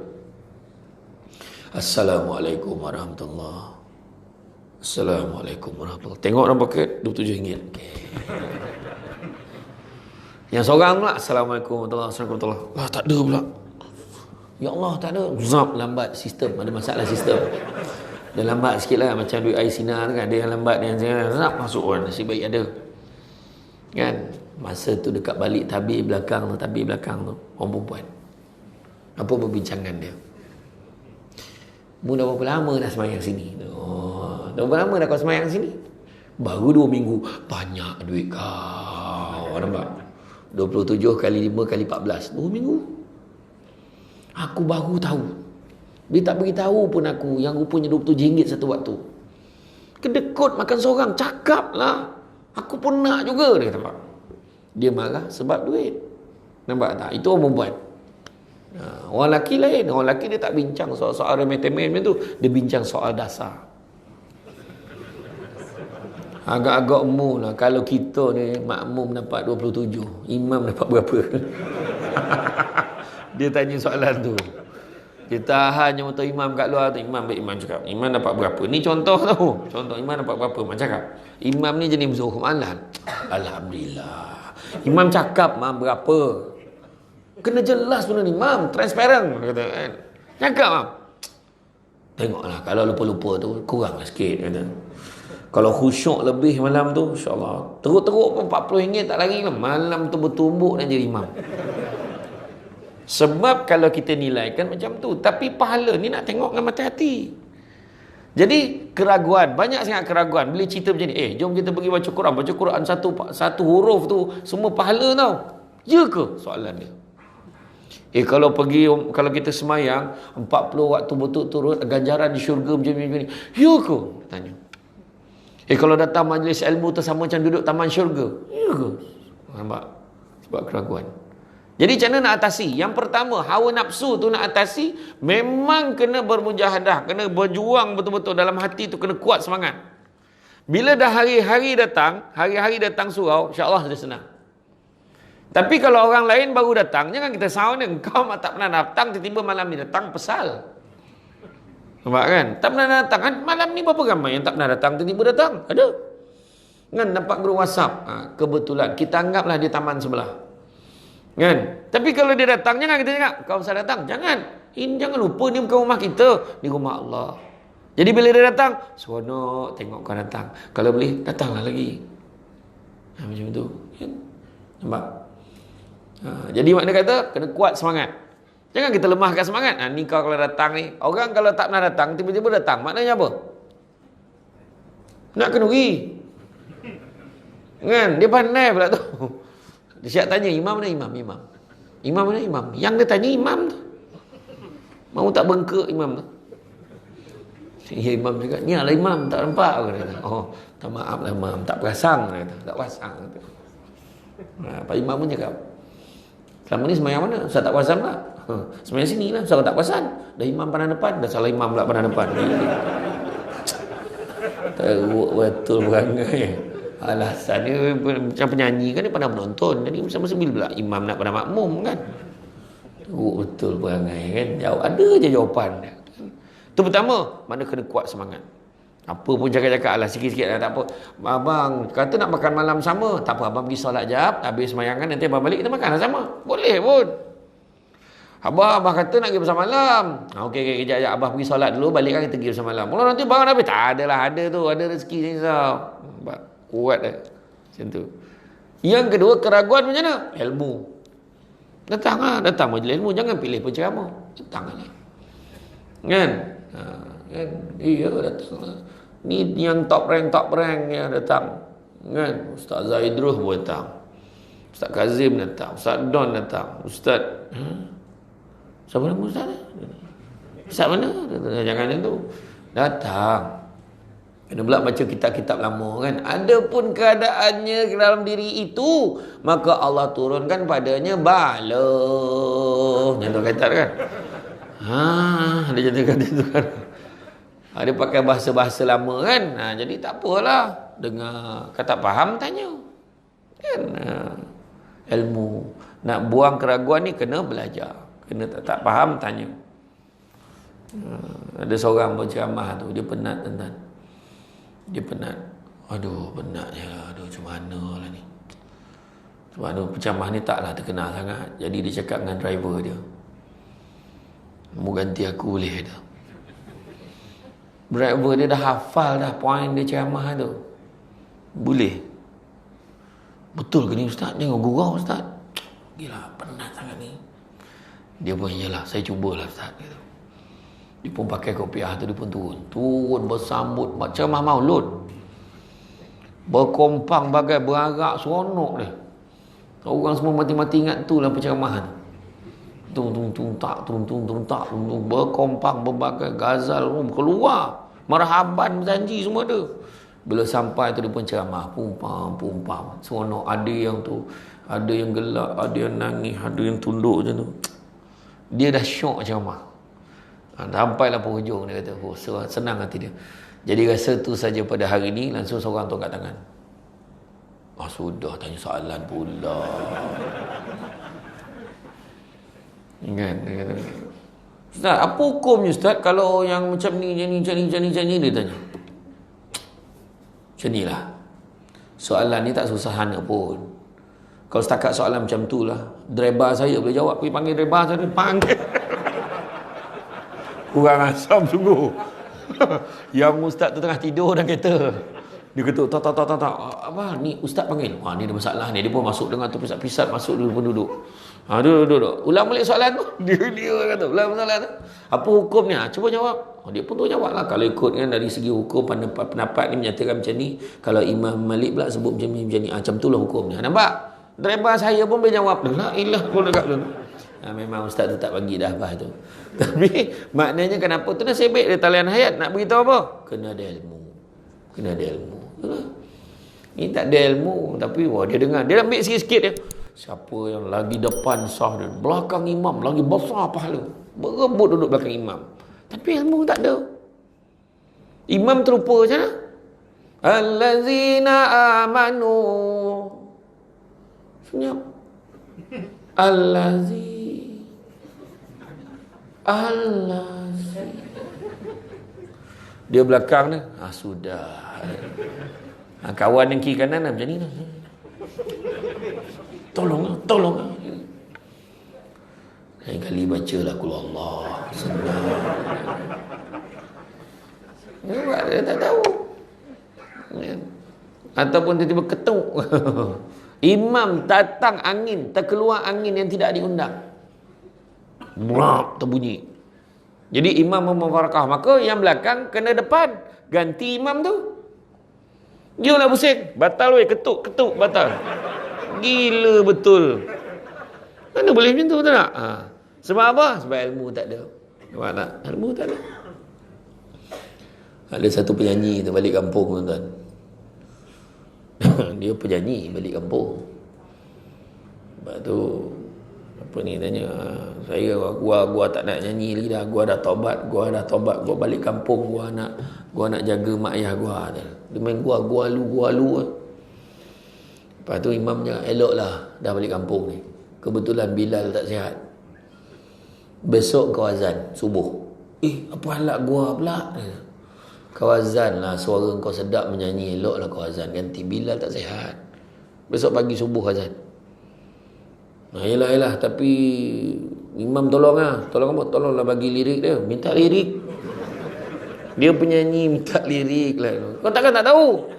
Assalamualaikum warahmatullahi. Assalamualaikum warahmatullahi. Tengok dalam poket RM27. Okay. Yang seorang pula Assalamualaikum warahmatullahi wabarakatuh. Tak ada pula. Ya Allah, tak ada. Zap, lambat sistem. Ada masalah sistem. Dia lambat sikit lah, macam duit air sinar kan, dia yang lambat, dia yang nak masuk orang, nasib baik ada kan. Masa tu dekat balik tabir belakang tu orang perempuan, apa perbincangan dia, mu dah berapa lama dah semayang sini? Dah berapa lama dah kau semayang sini? Baru 2 minggu. Banyak duit kau, nampak? 27 kali 5 kali 14, 2 minggu. Aku baru tahu. Dia tak beritahu pun aku yang rupanya RM27 satu waktu. Kedekut makan seorang, cakap lah. Aku pun nak juga, dia kata. Dia marah sebab duit. Nampak tak? Itu orang perempuan. Orang lelaki lain. Orang lelaki dia tak bincang soal-soal remeh-temeh macam tu. Dia bincang soal dasar. Agak-agak umur lah. Kalau kita ni makmum dapat 27, imam dapat berapa? Dia tanya soalan tu. Dia tahan je motor imam kat luar tu. Imam cakap, imam dapat berapa? Ni contoh tau. Contoh imam dapat berapa? Imam cakap, imam ni jenis Zuhur Malan. Alhamdulillah. Imam cakap, mam berapa? Kena jelas benda ni, mam. Transparent. Kata, kan? Cakap, mam. Tengoklah, kalau lupa-lupa tu, kuranglah sikit. Kata. Kalau khusyuk lebih malam tu, insyaAllah. Teruk-teruk pun RM40 tak lagi lah. Malam tu bertumbuk dan jadi imam. Sebab kalau kita nilaikan macam tu, tapi pahala ni nak tengok dengan mata hati. Jadi keraguan, banyak sangat keraguan. Bila cerita macam ni, jom kita pergi baca Quran satu huruf tu semua pahala tau. Ya ke? Soalan dia. Kalau kita semayang 40 waktu berturut-turut, ganjaran di syurga macam ni. Ya ke? Tanya. Kalau datang majlis ilmu tu sama macam duduk taman syurga. Ya ke? Nampak? Sebab keraguan. Jadi macam mana nak atasi? Yang pertama, hawa nafsu tu nak atasi, memang kena bermujahadah, kena berjuang betul-betul dalam hati tu, kena kuat semangat. Bila dah hari-hari datang surau, insya-Allah dia senang. Tapi kalau orang lain baru datang, jangan kita sound dia. Engkau tak pernah datang, tiba-tiba malam ni datang, pesal. Nampak kan? Tak pernah datang kan? Malam ni berapa ramai yang tak pernah datang, tiba-tiba datang? Ada. Kan nampak grup WhatsApp. Kebetulan kita anggaplah dia taman sebelah. Kan? Tapi kalau dia datang, jangan kita cakap, kau usah datang. Jangan. Ini jangan lupa, ni bukan rumah kita, ni rumah Allah. Jadi bila dia datang, seronok tengok kau datang. Kalau boleh, datanglah lagi. Macam tu. Kan? Nampak? Jadi makna kata kena kuat semangat. Jangan kita lemahkan semangat. Ni kau kalau datang ni, orang kalau tak pernah datang tiba-tiba datang, maknanya apa? Nak kenduri. Kan? Dia pandai pula tu. Dia siap tanya imam mana imam? Imam mana imam? Yang dia tanya imam tu. Mau tak bengkak imam tu? Ya imam juga. Ni adalah imam, tak nampak ke? Oh, tak maaf lah imam, tak pasang kata. Tak pasang kata. Pak imam pun cakap, selama ni semayang mana? Ustaz tak perasan pula. Semayang sini lah. Ustaz tak perasan. Dah imam pandang depan. Dah salah imam pula pandang depan. Teruk betul perangai. Alasan dia macam penyanyi kan, dia pandang penonton. Jadi masa bila pula imam nak pandang makmum kan. Teruk betul perangai kan. Jawab, ada je jawapan. Itu pertama, mana kena kuat semangat. Apa pun cakap-cakap lah sikit-sikit lah, tak apa. Abang kata nak makan malam sama, tak apa, abang pergi solat jap, habis semayang kan, nanti abang balik kita makan lah sama. Boleh pun. Abang kata nak pergi bersama malam. Okey, kejap, abang pergi solat dulu, balik kan kita pergi bersama malam. Kalau nanti bangun habis, tak adalah, ada tu, ada rezeki ni sah. Kuat dah. Macam tu. Yang kedua, keraguan macam mana? Ilmu. Datang majlis ilmu, jangan pilih penceramah. Datang lah. Kan? Kan? Iya, datang lah. Ni yang top rank yang datang. Kan? Ustaz Zaidruh pun datang. Ustaz Kazim datang. Ustaz Don datang. Ustaz siapa nama Ustaz? Ustaz mana? Jangan itu. Datang. Kena pula baca kitab-kitab lama kan. Adapun keadaannya dalam diri itu, maka Allah turunkan padanya bala. Yang tu kata kan. Dia jadi kata itu kan. Dia pakai bahasa-bahasa lama kan. Jadi tak apalah. Dengar. Kata faham, tanya. Kan? Ilmu. Nak buang keraguan ni kena belajar. Kena tak faham, tanya. Ada seorang berceramah tu. Dia penat tuan-tuan. Dia penat. Aduh, penatnya lah. Aduh, macam mana lah ni. Sebab penceramah ni taklah terkenal sangat. Jadi dia cakap dengan driver dia. Mau ganti aku boleh dah. Driver dia dah hafal dah poin dia ceramah tu. Boleh. Betul ke ni ustaz? Jangan gurau ustaz. Gila, penat sangat ni. Dia pun iyalah, saya cubalah ustaz. Dia pun pakai kopiah tu, dia pun turun bersambut ceramah maulud. Berkompang bagai berarak seronok dia. Orang semua mati-mati ingat tu lah penceramahan. Tung tak berkompang berbagai gazal keluar, marhaban berjanji semua tu. Bila sampai tu dia pun ceramah pumpam seronok. Ada yang tu, ada yang gelak, ada yang nangis, ada yang tunduk macam tu. Dia dah syok ceramah. Sampailah penghujung, dia kata senang hati dia. Jadi rasa tu saja pada hari ni langsung seorang tu angkat tangan. Sudah tanya soalan pula. Kan? Ustaz, apa hukumnya Ustaz kalau yang macam ni dia tanya. Macam ni lah. Soalan ni tak susah sana pun. Kalau setakat soalan macam tu lah, driver saya boleh jawab. Pergi panggil driver saya, panggil. Kurang asam sungguh. Yang ustaz tu tengah tidur dalam kereta. Dia kata, tak. Apa ni ustaz panggil? Ni ada masalah ni. Dia pun masuk dengan tu pisat-pisat, masuk dulu pun duduk. Duduk. Ulang balik soalan tu. Dia kata, ulang soalan tu. Apa hukumnya? Cuba jawab. Dia pun tu jawab lah. Kalau ikut kan dari segi hukum, pendapat ni menyatakan macam ni. Kalau Imam Malik pula sebut macam ni. Macam tu lah hukumnya. Nampak? Driver saya pun boleh jawab. La ilah pun dekat tu. Memang ustaz tu tak bagi dah apa tu. Tapi maknanya kenapa tu nasib baik dia talian hayat nak beritahu apa? Kena ada ilmu. Kena ada ilmu. Ini tak ada ilmu tapi wah dia dengar. Dia ambil sikit-sikit dia. Siapa yang lagi depan sah dan belakang imam lagi besar pahala. Berebut duduk belakang imam. Tapi ilmu tak ada. Imam terlupa macam mana? Allazina amanu. Senyap. Allazi. Dia belakang ni. Sudah. Kawan yang kiri kanan macam ni. Tolong. Lain kali bacalah qul Allah. Senang. Dia tak tahu. Ataupun tiba-tiba ketuk. Imam datang angin, terkeluar angin yang tidak diundang. Buak terbunyi. Jadi imam memfarakah, maka yang belakang kena depan. Ganti imam tu. Dia lah pusing. Batal weh, ketuk, batal. Gila betul. Mana boleh macam tu betul tak? Sebab apa? Sebab ilmu tak ada. Nampak tak? Ilmu tak ada. Ada satu penyanyi tu balik kampung tuan-tuan. Dia penyanyi balik kampung. Lepas tu apa ni tanya, gua tak nak nyanyi lagi dah. Gua dah taubat. Gua balik kampung. Gua nak jaga mak ayah gua. Dia main gua lu. Lepas tu imamnya eloklah dah balik kampung ni. Kebetulan Bilal tak sihat. Besok kau azan subuh. Apa halak gua pula? Kau azan lah, suara kau sedap menyanyi, eloklah kau azan. Ganti Bilal tak sihat. Besok pagi subuh azan. Yelah, tapi imam tolong apa? Tolonglah bagi lirik dia. Minta lirik. Dia penyanyi minta lirik lah. Kau takkan tak tahu?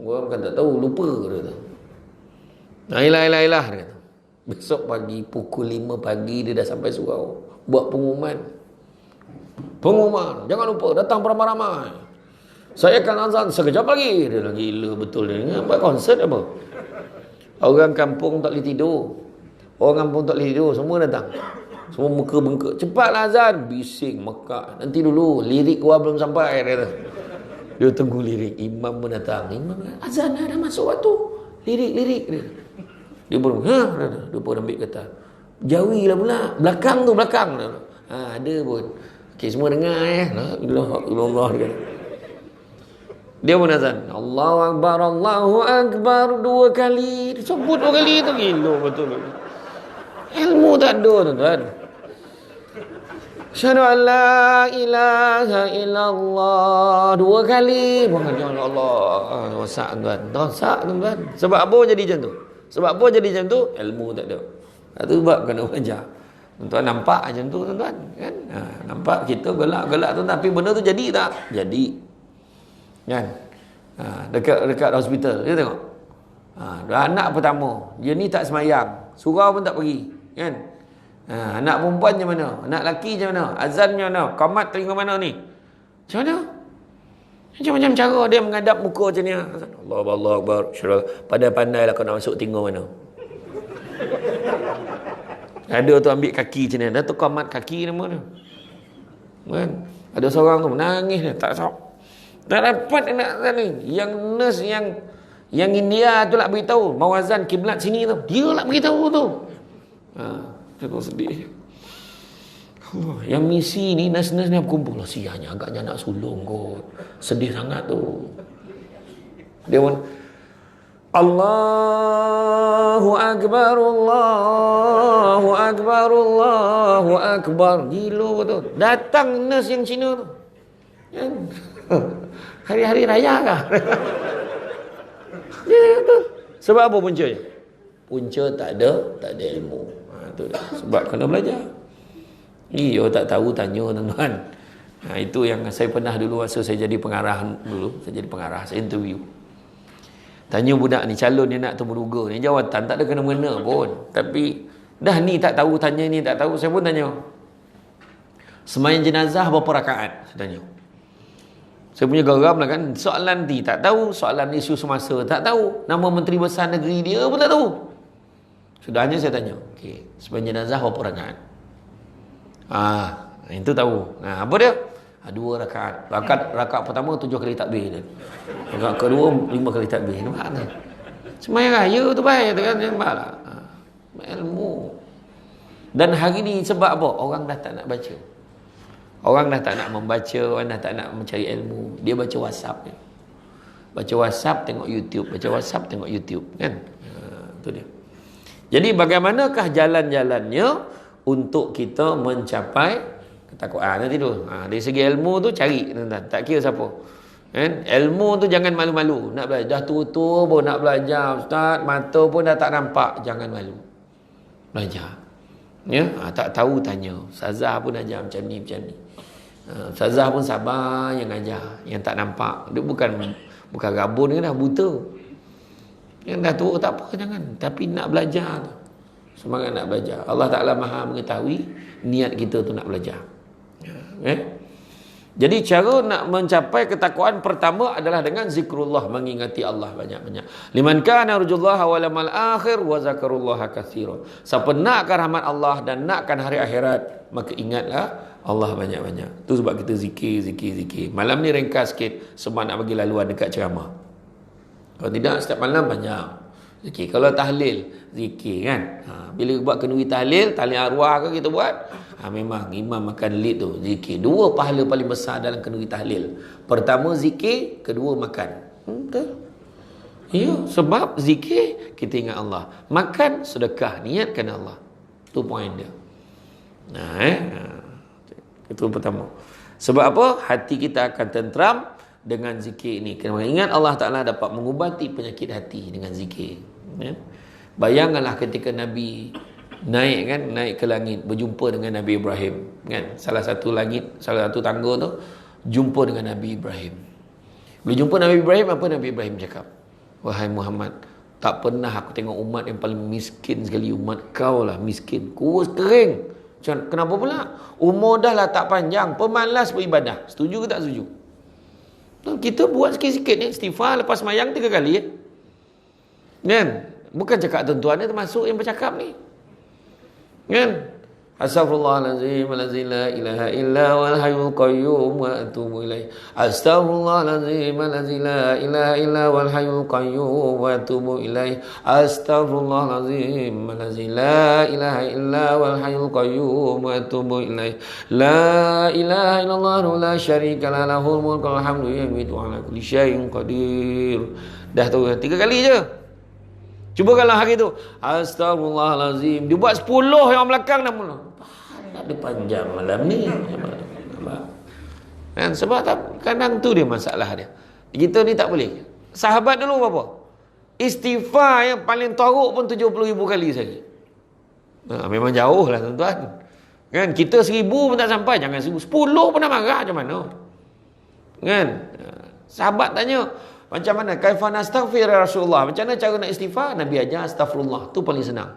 Gua bukan tak tahu, lupa dia kata. Yelah dia kata. Besok pagi pukul 5 pagi dia dah sampai surau. Buat pengumuman, jangan lupa datang beramai-ramai. Saya akan azan sekejap lagi. Dia lagi gila betul dia. Buat konsert apa? Orang kampung tak boleh tidur. Semua datang. Semua muka bengkak. Cepatlah azan. Bising Mekah. Nanti dulu, lirik gua belum sampai. Dia tunggu lirik. Imam pun datang. Imam azan dah masuk waktu. Lirik dia. Dia pun dia pun ambil kata. Jauhilah pula. Belakang. Ada pun. Okey, semua dengar La ilaha illallah dia kata. Dia pun azan. Allahu Akbar 2 kali. Dia sebut 2 kali tu gila betul. Ilmu tak ada tuan-tuan. Asyhadu an la ilaha illallah 2 kali. Bukan ya Allah. Rosak tuan-tuan. Sebab apa jadi macam tu? Ilmu tak ada. Itu sebab kena belajar. Tuan-tuan nampak macam tu tuan-tuan kan? Nampak kita gelak tu tapi benda tu jadi tak? Jadi. Kan? Dekat hospital dia tengok. Anak pertama, dia ni tak semayang, surau pun tak pergi, kan? Anak perempuan macam mana? Anak lelaki macam mana? Azan macam mana? Qamat telinga mana ni? Macam mana? Macam-macam cara dia menghadap muka macam ni. Allahu Akbar. Pandai-pandailah kau nak masuk tinggal mana. Ada tu ambil kaki macam ni. Ada tu qamat kaki nama tu. Kan? Ada seorang tu menangis dia, tak dapat nak azan ni. Yang nurse yang India tu nak beritahu mau azan kiblat sini tu. Dia nak beritahu tu. Aku sedih. Yang misi ni nurse-nurse ni berkumpul. Sianya agaknya nak sulung kot. Sedih sangat tu. Dia pun Allahu Akbar. Gila betul. Datang nurse yang Cina tu. Hari-hari raya kah? Sebab apa puncanya? Punca tak ada ilmu. Tu dah. Sebab kena belajar. Tak tahu tanya tuan-tuan. Itu yang saya pernah dulu masa saya jadi pengarah saya interview. Tanya budak ni, calon dia nak temuruga ni, jawatan tak ada kena-mengena pun. Tapi dah ni tak tahu, tanya ni tak tahu, saya pun tanya. Sembahyang jenazah berapa rakaat? Saya tanya. Saya punya geram lah kan. Soalan ni tak tahu, soalan isu semasa tak tahu, nama menteri besar negeri dia pun tak tahu. Sudahnya saya tanya, okey, sebelum jenazah berapa rakaat? Itu tahu. Apa dia? 2 rakaat. Rakaat pertama 7 kali takbir dia. Rakaat kedua 5 kali takbir. Nampak tak? Sembahyang raya tu baik tu kan, nampaklah. Ilmu. Dan hari ni sebab apa? Orang dah tak nak baca. Orang dah tak nak membaca, orang dah tak nak mencari ilmu. Dia baca WhatsApp je. Baca WhatsApp, tengok YouTube. Baca WhatsApp, tengok YouTube. Kan? Itu dia. Jadi bagaimanakah jalan-jalannya untuk kita mencapai ketakwaan? Nanti tu. Dari segi ilmu tu cari. Tak kira siapa. Kan? Ilmu tu jangan malu-malu. Nak belajar. Dah tua-tua pun nak belajar. Ustaz, mata pun dah tak nampak. Jangan malu. Belajar. Ya? Tak tahu tanya. Ustazah pun ajar macam ni, macam ni. Ustazah pun sabar yang ajar. Yang tak nampak. Dia bukan rabun ke dah, buta. Yang dah tua tak apa, jangan. Tapi nak belajar tu. Semangat nak belajar. Allah Ta'ala maha mengetahui niat kita tu nak belajar. Jadi cara nak mencapai ketakwaan pertama adalah dengan zikrullah, mengingati Allah banyak-banyak. Liman kana yarjullaha wal yawmal akhir wa zakarullaha katsiran. Siapa nakkan rahmat Allah dan nakkan hari akhirat, maka ingatlah Allah banyak-banyak. Tu sebab kita zikir. Malam ni ringkas sikit sebab nak bagi laluan dekat ceramah. Kalau tidak setiap malam banyak zikir. Kalau tahlil, zikir kan. Bila buat kenduri tahlil arwah ke kita buat, memang imam makan lead tu, zikir. 2 pahala paling besar dalam kenduri tahlil. Pertama zikir, kedua makan. Betul? Ya, sebab zikir kita ingat Allah. Makan sedekah, niatkan Allah. Tu poin dia. Itu pertama. Sebab apa? Hati kita akan tenteram dengan zikir ini. Kerana ingat Allah Ta'ala dapat mengubati penyakit hati dengan zikir. Bayangkanlah ketika Nabi naik ke langit, berjumpa dengan Nabi Ibrahim, kan? Salah satu tangga tu jumpa dengan Nabi Ibrahim. Bila jumpa Nabi Ibrahim, apa Nabi Ibrahim cakap? Wahai Muhammad, tak pernah aku tengok umat yang paling miskin sekali. Umat kau lah miskin, kurus kering. Kenapa pula? Umur dah lah tak panjang, pemalas beribadah. Setuju ke tak setuju? Kita buat sikit-sikit ni, istighfar lepas semayang 3 kali kan? Bukan cakap tuan-tuan ni termasuk yang bercakap ni kan? Astaghfirullahalazim la ilaha illa wal hayyul qayyum wa atubu ilaih. Astaghfirullahalazim la ilaha illa wal hayyul qayyum wa atubu ilaih. Astaghfirullahalazim la ilaha illa wal hayyul qayyum wa atubu ilaih. La ilaha illallah la syarika la lahul mulku wal hamdu wa ala kulli syai'in qadir. Dah tu 3 kali je. Cuba kalau hari tu Astaghfirullahalazim, dia buat 10 yang belakang dah mula. Ada panjang malam ni. Kan? Sebab kadang tu dia masalah dia. Kita ni tak boleh. Sahabat dulu berapa? Istighfar yang paling teruk pun 70,000 kali saja. Memang jauh lah tuan-tuan. Kan? Kita 1,000 pun tak sampai. Jangan 1,000. 10 pun dah marah macam mana? Kan? Sahabat tanya, macam mana? Kaifa nastaghfir ya Rasulullah? Macam mana cara nak istighfar? Nabi ajar astagfirullah. Tu paling senang.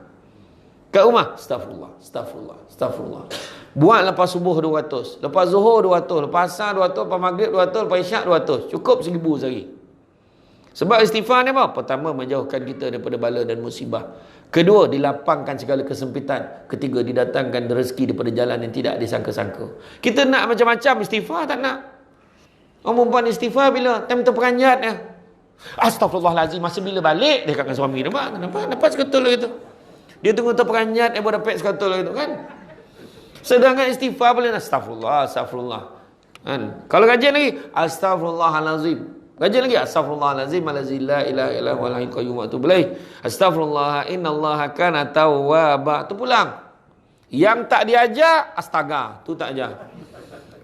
Kat rumah, astagfirullah. Buat lepas subuh 200. Lepas zuhur 200. Lepas asar 200. Lepas maghrib 200. Lepas isyak 200. Cukup 1,000 sehari. Sebab istighfar ni apa? Pertama, menjauhkan kita daripada bala dan musibah. Kedua, dilapangkan segala kesempitan. Ketiga, didatangkan rezeki daripada jalan yang tidak disangka-sangka. Kita nak macam-macam istighfar, tak nak. Orang perempuan istighfar bila time terperanjat ya. Astagfirullahalazim, masa bila balik dia katakan suami dia, kenapa seketul gitu. Dia tunggu terperanjat dia dapat seketul gitu kan. Sedangkan istighfar boleh astagfirullah. Kan? Kalau kajian lagi astagfirullahalazim. Kajian lagi astagfirullahalazim la ilaha illa huwal hayyul qayyum wa atubu ilaih. Astagfirullah innallaha kana tawwaba. Tu pulang. Yang tak diajar astaga, tu tak ajar.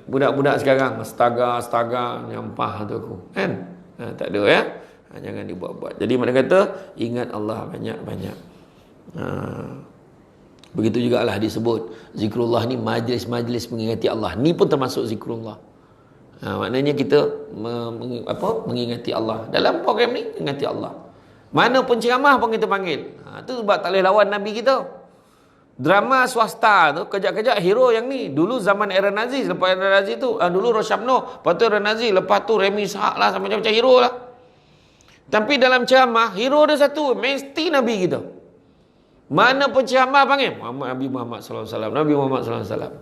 Budak-budak sekarang astaga nyampah tu aku kan, tak ada ya. Jangan dibuat-buat. Jadi mana kata ingat Allah banyak-banyak. Begitu jugalah disebut zikrullah ni majlis-majlis mengingati Allah. Ni pun termasuk zikrullah. Maknanya kita mengingati Allah. Dalam program ni mengingati Allah. Mana pun ceramah pun kita panggil. Tu sebab tak boleh lawan Nabi kita. Drama swasta tu kejap-kejap hero yang ni. Dulu zaman era Nazi, lepas era Nazi tu dulu Roshamno, lepas tu era Nazi, lepas tu Remy Ishaq lah, macam-macam hero lah. Tapi dalam ceramah hero dia satu, mesti Nabi kita. Mana penceramah panggil? Nabi Muhammad sallallahu alaihi wasallam. Nabi Muhammad sallallahu alaihi wasallam.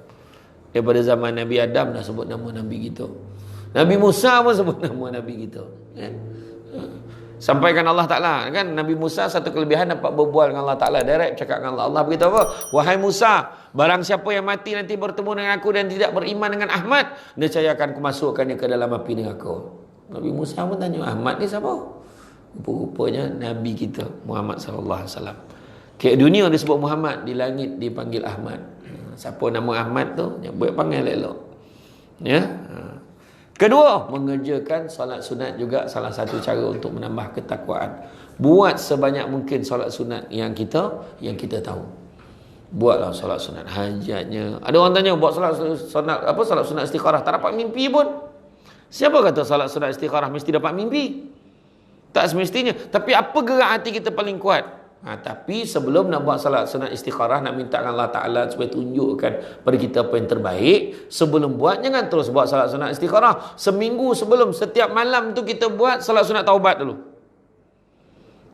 Daripada zaman Nabi Adam dah sebut nama Nabi kita. Nabi Musa pun sebut nama Nabi kita. Kan? Sampaikan Allah Ta'ala. Kan Nabi Musa satu kelebihan dapat berbual dengan Allah Ta'ala. Direct cakap dengan Allah. Allah beritahu apa? Wahai Musa, barang siapa yang mati nanti bertemu dengan aku dan tidak beriman dengan Ahmad, nescaya akan kumasukkannya ke dalam api neraka. Nabi Musa pun tanya, Ahmad ni siapa? Rupa-rupanya Nabi kita, Muhammad sallallahu alaihi wasallam. Ke dunia disebut Muhammad, di langit dipanggil Ahmad. Siapa nama Ahmad tu? Yang boleh panggil elok. Ya. Kedua, mengerjakan solat sunat juga salah satu cara untuk menambah ketakwaan. Buat sebanyak mungkin solat sunat yang kita tahu. Buatlah solat sunat hajatnya. Ada orang tanya buat solat sunat istikharah tak dapat mimpi pun. Siapa kata solat sunat istikharah mesti dapat mimpi? Tak semestinya. Tapi apa gerak hati kita paling kuat? Tapi sebelum nak buat salat sunat istikharah, nak minta Allah Ta'ala supaya tunjukkan pada kita apa yang terbaik, sebelum buat jangan terus buat salat sunat istikharah. Seminggu sebelum, setiap malam tu kita buat salat sunat taubat dulu.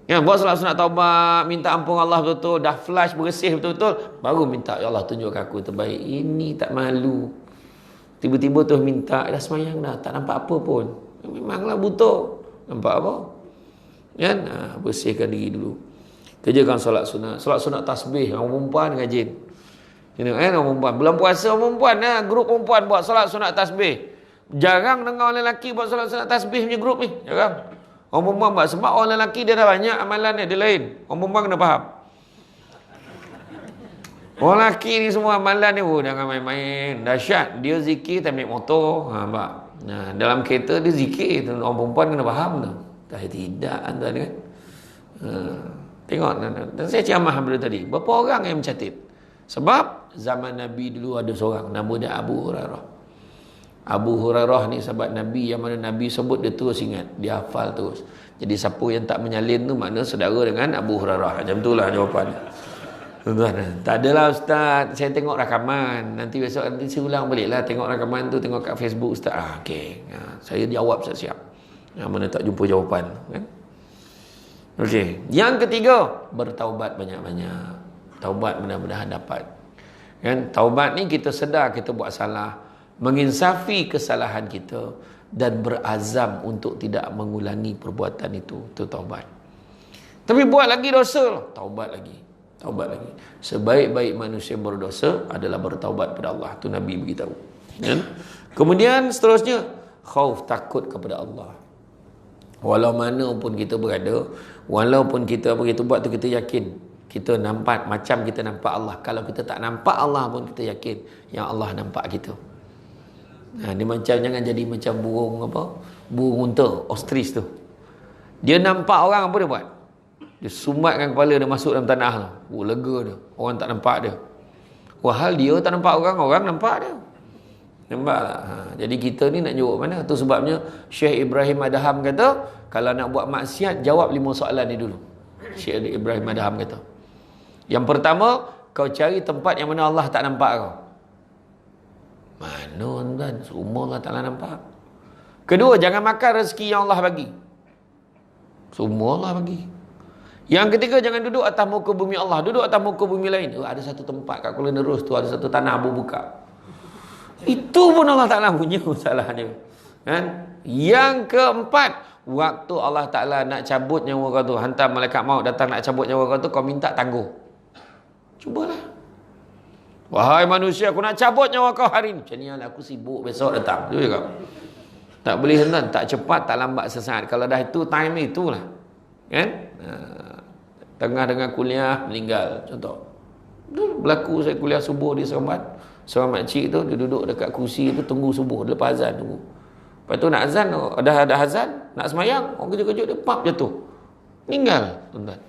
Ya, buat salat sunat taubat, minta ampun Allah betul-betul, dah flush bersih betul-betul, baru minta, ya Allah tunjukkan aku terbaik. Ini tak malu. Tiba-tiba tu minta, dah semayang dah, tak nampak apa pun. Memanglah butuh. Nampak apa? Kan? Bersihkan diri dulu. Kerjakan solat sunat tasbih. Orang perempuan rajin. Orang perempuan. Bulan puasa orang perempuan. Grup perempuan buat solat sunat tasbih. Jarang dengar orang lelaki buat solat sunat tasbih punya grup ni. Jarang. Orang perempuan buat. Sebab orang lelaki dia dah banyak amalan dia lain. Orang perempuan kena faham. Orang lelaki ni semua amalan dia. Jangan main-main. Dahsyat. Dia zikir tak ambil motor. Dalam kereta dia zikir. Orang perempuan kena faham tu. Tidak. Tuan kan. Tengok, dan saya ceramah dulu tadi, berapa orang yang mencatat? Sebab zaman Nabi dulu ada seorang, nama dia Abu Hurairah. Abu Hurairah ni sahabat Nabi, yang mana Nabi sebut dia terus ingat, dia hafal terus. Jadi siapa yang tak menyalin tu makna saudara dengan Abu Hurairah. Macam itulah jawapan. Tak adalah Ustaz, saya tengok rakaman. Nanti besok saya ulang balik lah, tengok rakaman tu, tengok kat Facebook Ustaz. Okey. Saya jawab siap-siap. Yang mana tak jumpa jawapan, kan? Okey. Yang ketiga, bertaubat banyak-banyak. Taubat mudah-mudahan dapat. Kan? Taubat ni kita sedar kita buat salah, menginsafi kesalahan kita dan berazam untuk tidak mengulangi perbuatan itu. Itu taubat. Tapi buat lagi dosa, taubat lagi. Taubat lagi. Sebaik-baik manusia berdosa adalah bertaubat kepada Allah. Itu Nabi beritahu. Kan? Kemudian seterusnya, khauf, takut kepada Allah. Walau mana pun kita berada, walaupun kita begitu buat tu, kita yakin kita nampak macam kita nampak Allah. Kalau kita tak nampak Allah pun kita yakin yang Allah nampak kita. Dia macam, jangan jadi macam burung burung unta, ostrich tu. Dia nampak orang, apa dia buat? Dia sumatkan kepala dia masuk dalam tanah tu. Lega dia. Orang tak nampak dia. Wahal dia tak nampak orang, orang nampak dia. Nampak tak? Jadi kita ni nak jawab mana? Tu sebabnya Syekh Ibrahim Adham kata, kalau nak buat maksiat, jawab 5 soalan ni dulu. Syekh Ibrahim Adham kata, yang pertama, kau cari tempat yang mana Allah tak nampak kau. Mana tuan? Semua Allah Ta'ala nampak. Kedua, jangan makan rezeki yang Allah bagi. Semua Allah bagi. Yang ketiga, jangan duduk atas muka bumi Allah. Duduk atas muka bumi lain. Ada satu tempat kat Kuala Nerus tu, ada satu tanah Abu Buka. Itu pun Allah Ta'ala punya masalahnya. Kan? Yang keempat, waktu Allah Ta'ala nak cabut nyawa kau tu, hantar malaikat maut datang nak cabut nyawa kau tu, kau minta tangguh. Cubalah. Wahai manusia, aku nak cabut nyawa kau hari ni. Macam ni lah, aku sibuk, besok datang. Cuba kau. Tak boleh hentan, tak cepat, tak lambat sesaat. Kalau dah itu, time ni itulah. Kan? Tengah dengan kuliah, meninggal. Contoh. Berlaku saya kuliah subuh di Seremban. Seorang makcik tu, dia duduk dekat kursi tu, tunggu subuh. Dia lepas azan tunggu. Lepas tu nak azan, dah azan, nak semayang, orang kejut-kejut dia, pap jatuh. Meninggal, tuan-tuan.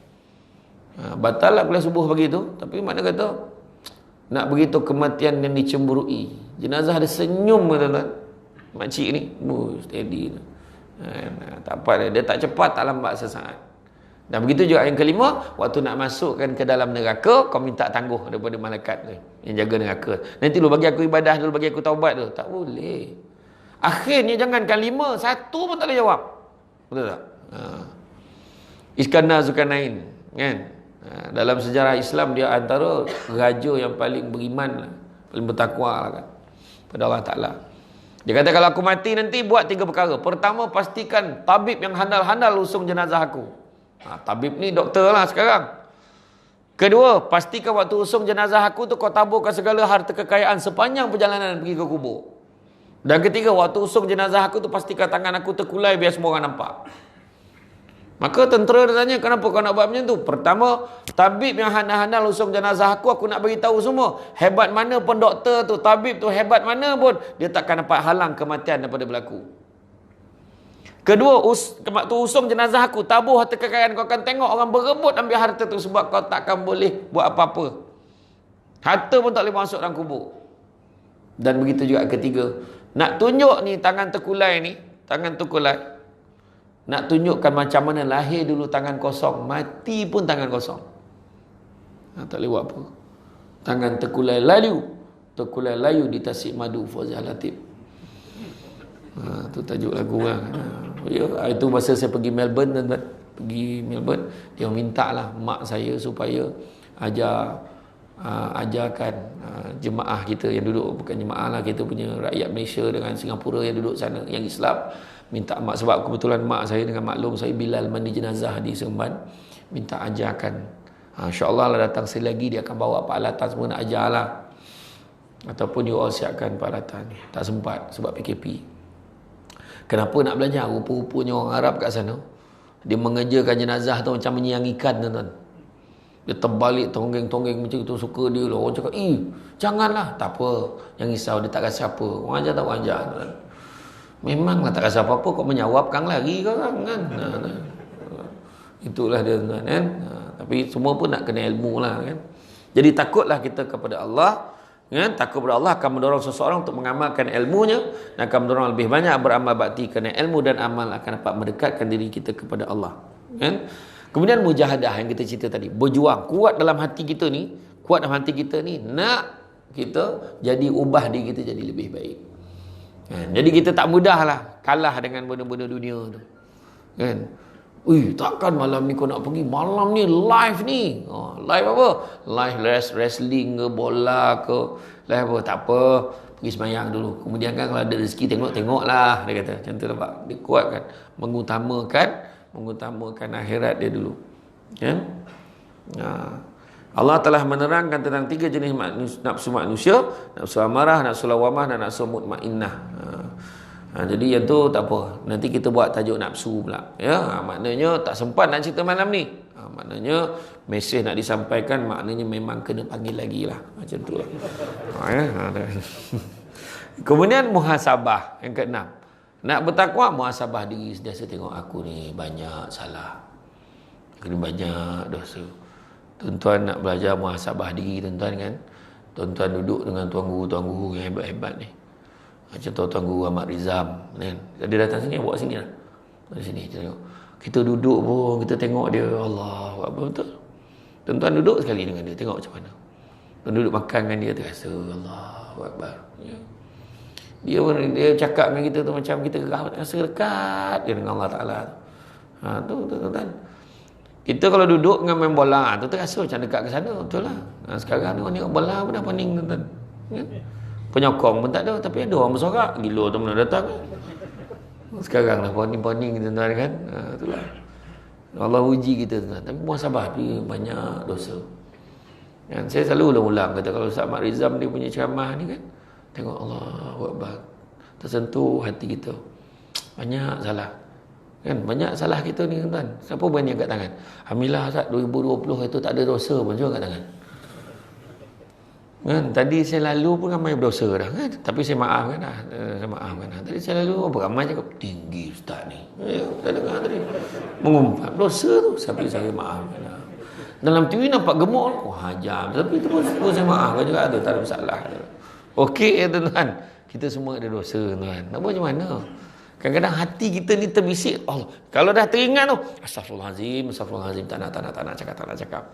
Batal lah kuliah subuh pagi tu. Tapi mana kata, nak begitu kematian yang dicemburui. Jenazah ada senyum, tuan-tuan. Makcik ni, steady. Tak apa, dia tak cepat, tak lambat sesaat. Dan begitu juga yang kelima, waktu nak masukkan ke dalam neraka, kau minta tangguh daripada malaikat tu yang jaga neraka. Nanti lu bagi aku ibadah dulu, bagi aku taubat dulu. Tak boleh. Akhirnya jangankan 5, 1 pun tak boleh jawab. Betul tak? Iskandar Zulkarnain, kan? Dalam sejarah Islam dia antara raja yang paling beriman lah, paling bertakwa lah kan pada Allah Ta'ala. Dia kata kalau aku mati nanti buat 3 perkara. Pertama, pastikan tabib yang handal-handal usung jenazah aku. Tabib ni doktor lah sekarang. Kedua, pastikan waktu usung jenazah aku tu kau taburkan segala harta kekayaan sepanjang perjalanan pergi ke kubur. Dan ketiga, waktu usung jenazah aku tu pastikan tangan aku terkulai biar semua orang nampak. Maka tentera dia tanya, kenapa kau nak buat macam tu? Pertama, tabib yang handal-handal usung jenazah aku nak beritahu semua. Hebat mana pun doktor tu, tabib tu hebat mana pun, dia takkan dapat halang kematian daripada berlaku. Kedua, waktu usung jenazah aku, tabur harta kekayaan, kau akan tengok orang berebut ambil harta tu sebab kau takkan boleh buat apa-apa. Harta pun tak boleh masuk dalam kubur. Dan begitu juga ketiga, nak tunjuk ni tangan terkulai ni, tangan terkulai, nak tunjukkan macam mana lahir dulu tangan kosong, mati pun tangan kosong. Tak boleh buat apa. Tangan terkulai layu di tasik madu Fauzal Latif. Tu tajuk lagu lah. Ya, itu masa saya pergi Melbourne, tuan-tuan. Pergi Melbourne, dia minta lah mak saya supaya ajarkan jemaah kita yang duduk, bukan jemaah lah, kita punya rakyat Malaysia dengan Singapura yang duduk sana, yang Islam. Minta mak, sebab kebetulan mak saya dengan maklum saya Bilal mandi jenazah di Seremban, minta ajarkan. InsyaAllah lah datang sekali lagi dia akan bawa peralatan semua nak ajar lah. Ataupun you all siapkan peralatan. Tak sempat sebab PKP. Kenapa nak belajar? Rupa-rupanya orang Arab kat sana, dia mengerjakan jenazah tu macam menyiang ikan, tuan-tuan. Dia terbalik tonggeng-tonggeng macam tu, suka dia lah. Orang cakap, janganlah. Tak apa, jangan risau, dia tak rasa apa. Orang ajar tak orang ajar, tuan-tuan. Memanglah tak rasa apa-apa, kau menjawab kang lari kau kan. Itulah dia, tuan-tuan kan. Tapi semua pun nak kena ilmu lah kan. Jadi takutlah kita kepada Allah. Ya, takut kepada Allah akan mendorong seseorang untuk mengamalkan ilmunya, dan akan mendorong lebih banyak beramal bakti, kerana ilmu dan amal akan dapat mendekatkan diri kita kepada Allah. Ya. Kemudian mujahadah yang kita cerita tadi, berjuang kuat dalam hati kita ni, nak kita jadi ubah diri kita jadi lebih baik. Ya. Jadi kita tak mudahlah kalah dengan benda-benda dunia tu. Kan? Takkan malam ni kau nak pergi, malam ni live ni. Live apa? Live wrestling ke, bola ke, live apa? Tak apa, pergi sembahyang dulu. Kemudian kan kalau ada rezeki tengok lah, dia kata. Macam tu nampak. Dia kuatkan, mengutamakan akhirat dia dulu. Ya? Allah telah menerangkan tentang 3 jenis nafsu manusia: nafsu amarah, nafsu lawamah, dan nafsu mutmainnah. Jadi yang tu tak apa, nanti kita buat tajuk nafsu pula ya. Maknanya tak sempat nak cerita malam ni, maknanya mesej nak disampaikan, maknanya memang kena panggil lagi lah, macam tu lah. Kemudian muhasabah yang keenam, nak bertakwa, muhasabah diri, sentiasa tengok aku ni banyak salah, aku ni banyak dosa. Tuan-tuan nak belajar muhasabah diri, tuan-tuan kan, tuan-tuan duduk dengan tuan guru yang hebat-hebat ni. Macam Tuan Guru Ahmad Rizam kan? Dia datang sini, bawa sini lah. Dari sini tengok. Kita duduk pun, kita tengok dia, Allah apa betul. Tuan-tuan duduk sekali dengan dia, tengok macam mana. Tuan duduk makan dengan dia, terasa Allahu Akbar. Ya. Dia cakap dengan kita tu macam kita rasa dekat dia dengan Allah Ta'ala. Tu tuan-tuan. Kita kalau duduk dengan main bola, tu terasa macam dekat ke sana, betul lah. Sekarang ni orang tengok bola pun dah pening, tuan-tuan. Ya. Penyokong pun tak ada, tapi ada orang bersorak, gila tu mana datang. Sekarang lah poning-poning tuan-tuan kan. Itulah. Allah uji kita, tuan-tuan. Tapi muhasabah dia banyak dosa. Dan saya selalu ulang kata, kalau Ustaz Ahmad Rizam dia punya ceramah ni kan, tengok Allahu Akbar, tersentuh hati kita. Banyak salah. Kan banyak salah kita ni, tuan-tuan. Siapa berani angkat tangan? Alhamdulillah Ustaz 2020 itu tak ada dosa pun, cuba angkat tangan. Kan, tadi saya lalu pun ramai berdosa dah kan, tapi saya maafkan dah. Tadi saya lalu ramai cakap tinggi Ustaz ni. Tak dengar tadi mengumpat dosa tu, tapi saya maafkan dah. Dalam TV nampak gemuk, hajar, tapi itu pun saya maafkan juga, tak ada masalah. Okey tuan-tuan, kita semua ada dosa tuan. Nak buat macam mana? Kadang-kadang hati kita ni terbisik. Allah, kalau dah teringat tu, astagfirullahalazim, tak nak cakap.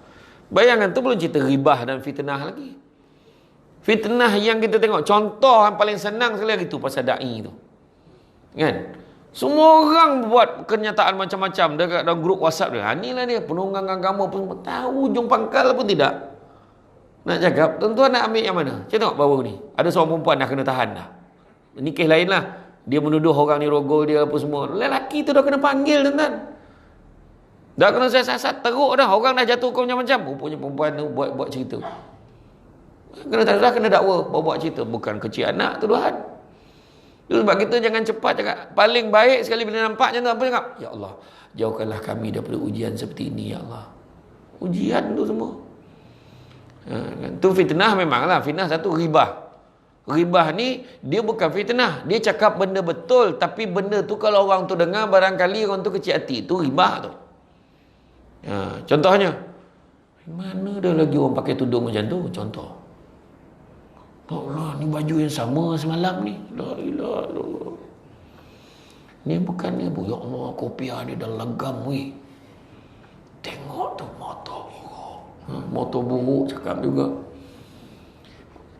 Bayangkan tu belum cerita ribah dan fitnah lagi. Fitnah yang kita tengok, contoh yang paling senang sekali lagi tu pasal da'i tu. Kan? Semua orang buat kenyataan macam-macam dekat dalam grup WhatsApp dia. Inilah dia penunggang agama pun tahu ujung pangkal pun tidak. Nak cakap, tuan-tuan nak ambil yang mana? Tengok baru ni. Ada seorang perempuan dah kena tahan dah. Ini kes lain lah. Dia menuduh orang ni rogol dia apa semua. Lelaki tu dah kena panggil, tuan-tuan. Dah kena siasat, teruk dah. Orang dah jatuh hukum macam-macam. Rupanya perempuan tu buat cerita. Dah kena dakwa, buat cerita. Bukan kecil anak tuduhan. Itu sebab kita jangan cepat cakap. Paling baik sekali bila nampak macam tu, apa cakap? Ya Allah, jauhkanlah kami daripada ujian seperti ini, ya Allah. Ujian tu semua. Tu fitnah memanglah. Fitnah satu, ribah. Ribah ni, dia bukan fitnah. Dia cakap benda betul. Tapi benda tu kalau orang tu dengar, barangkali orang tu kecil hati. Tu ribah tu. Contohnya, mana ada lagi orang pakai tudung macam tu? Contoh. Tak lah, ni baju yang sama semalam ni. La ilaha illallah. Ni bukannya, ya Allah, kopiah dia dah legam weh. Tengok tu motor buruk. Motor buruk cakap juga.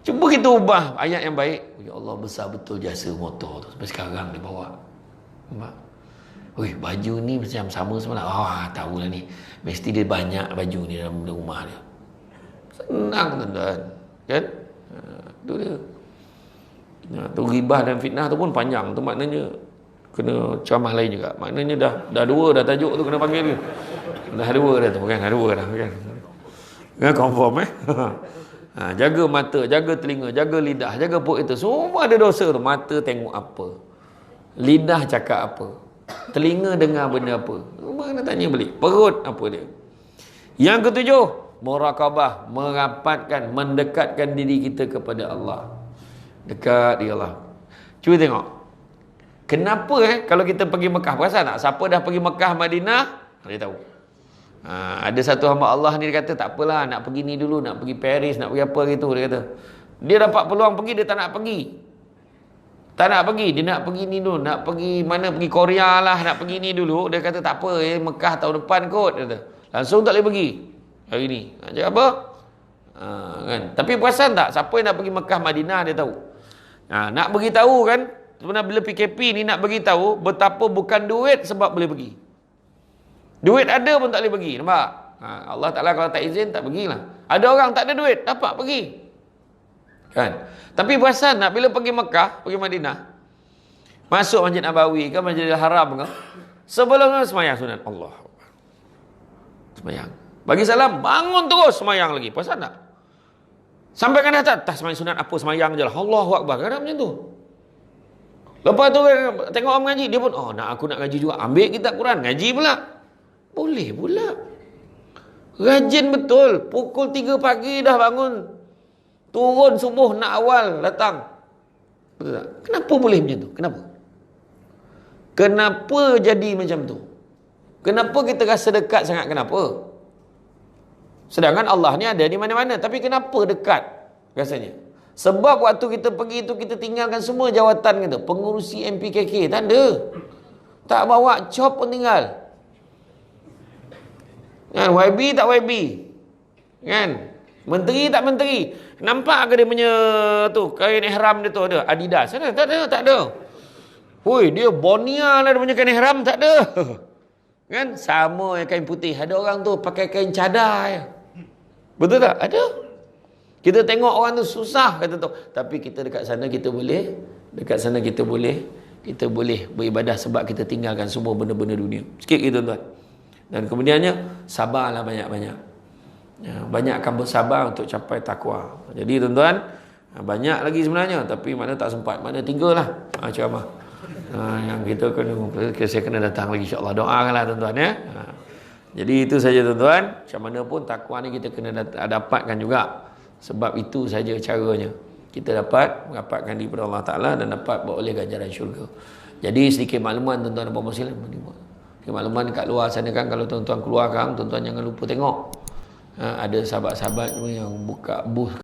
Cuba kita ubah ayat yang baik. Ya Allah, besar betul jasa motor tu. Sampai sekarang dia bawa. Nampak? Weh, baju ni macam sama semalam. Tahulah ni. Mesti dia banyak baju ni dalam rumah dia. Senang, tuan-tuan. Kan? Itu dia. Tu ribah dan fitnah tu pun panjang. Tu maknanya kena ceramah lain juga. Maknanya dah dua dah tajuk tu kena panggil dia. Dah dua dah tu kan. Dah dua dah kan. Kan confirm jaga mata, jaga telinga, jaga lidah, jaga perut itu. Semua ada dosa tu. Mata tengok apa? Lidah cakap apa? Telinga dengar benda apa? Mana tanya balik. Perut apa dia? Yang ketujuh, muraqabah, merapatkan, mendekatkan diri kita kepada Allah. Dekat dia Allah. Cuba tengok. Kenapa kalau kita pergi Mekah, perasan tak? Siapa dah pergi Mekah, Madinah, dia tahu. Ada satu hamba Allah ni dia kata, tak apalah, nak pergi ni dulu, nak pergi Paris, nak pergi apa gitu, dia kata. Dia dapat peluang pergi, dia tak nak pergi. Tak nak pergi, dia nak pergi ni dulu, nak pergi mana, pergi Korea lah, nak pergi ni dulu. Dia kata tak apa, Mekah tahun depan kot, dia kata. Langsung tak boleh pergi hari ni. Cakap apa? Kan? Tapi perasan tak, siapa yang nak pergi Mekah, Madinah, dia tahu. Nak beritahu kan, sebenarnya bila PKP ni nak beritahu betapa bukan duit sebab boleh pergi. Duit ada pun tak boleh pergi, nampak? Allah Ta'ala kalau tak izin, tak pergilah. Ada orang tak ada duit, dapat pergi. Kan? Tapi perasan nak bila pergi Mekah, pergi Madinah, masuk Masjid Nabawi ke, Masjidil Haram ke, sebelum semayang sunat Allah. Semayang. Bagi salam, bangun terus semayang lagi. Perasan tak? Sampai kan atas semayang sunat apa, semayang je lah. Allahu Akbar. Kan macam tu. Lepas tu tengok orang mengaji, dia pun, aku nak ngaji juga. Ambil kitab Quran, ngaji pula. Boleh pula. Rajin betul. Pukul 3 pagi dah bangun. Turun subuh nak awal datang. Betul tak? Kenapa boleh macam tu? Kenapa? Kenapa jadi macam tu? Kenapa kita rasa dekat sangat? Kenapa? Sedangkan Allah ni ada di mana-mana. Tapi kenapa dekat rasanya? Sebab waktu kita pergi itu, kita tinggalkan semua jawatan kita. Pengurusi MPKK, tak ada. Tak bawa cop pun tinggal. Kan? YB tak YB. Kan? Menteri tak menteri. Nampak ke dia punya tu, kain ihram dia tu ada? Adidas. Tak ada. Hui, dia Bonia lah dia punya kain ihram, tak ada. Kan? Sama yang kain putih. Ada orang tu pakai kain cadar je. Betul tak? Ada. Kita tengok orang tu susah kata tu. Tapi kita dekat sana kita boleh. Dekat sana kita boleh. Kita boleh beribadah sebab kita tinggalkan semua benda-benda dunia. Sikit gitu tuan. Dan kemudiannya, sabarlah banyak-banyak. Banyakkan bersabar untuk capai takwa. Jadi tuan-tuan, banyak lagi sebenarnya. Tapi mana tak sempat. Mana tinggal lah. Ceramah. Yang kita saya kena datang lagi insyaAllah. Doakanlah tuan-tuan ya. Jadi itu saja tuan-tuan. Macam mana pun takwa ni kita kena dapatkan juga. Sebab itu saja caranya. Kita dapat mendapatkan daripada Allah Ta'ala dan dapat beroleh ganjaran syurga. Jadi sedikit makluman tuan-tuan dan puan muslim. Sedikit makluman kat luar sana kan, kalau tuan-tuan keluar kan, tuan-tuan jangan lupa tengok. Ada sahabat-sahabat yang buka booth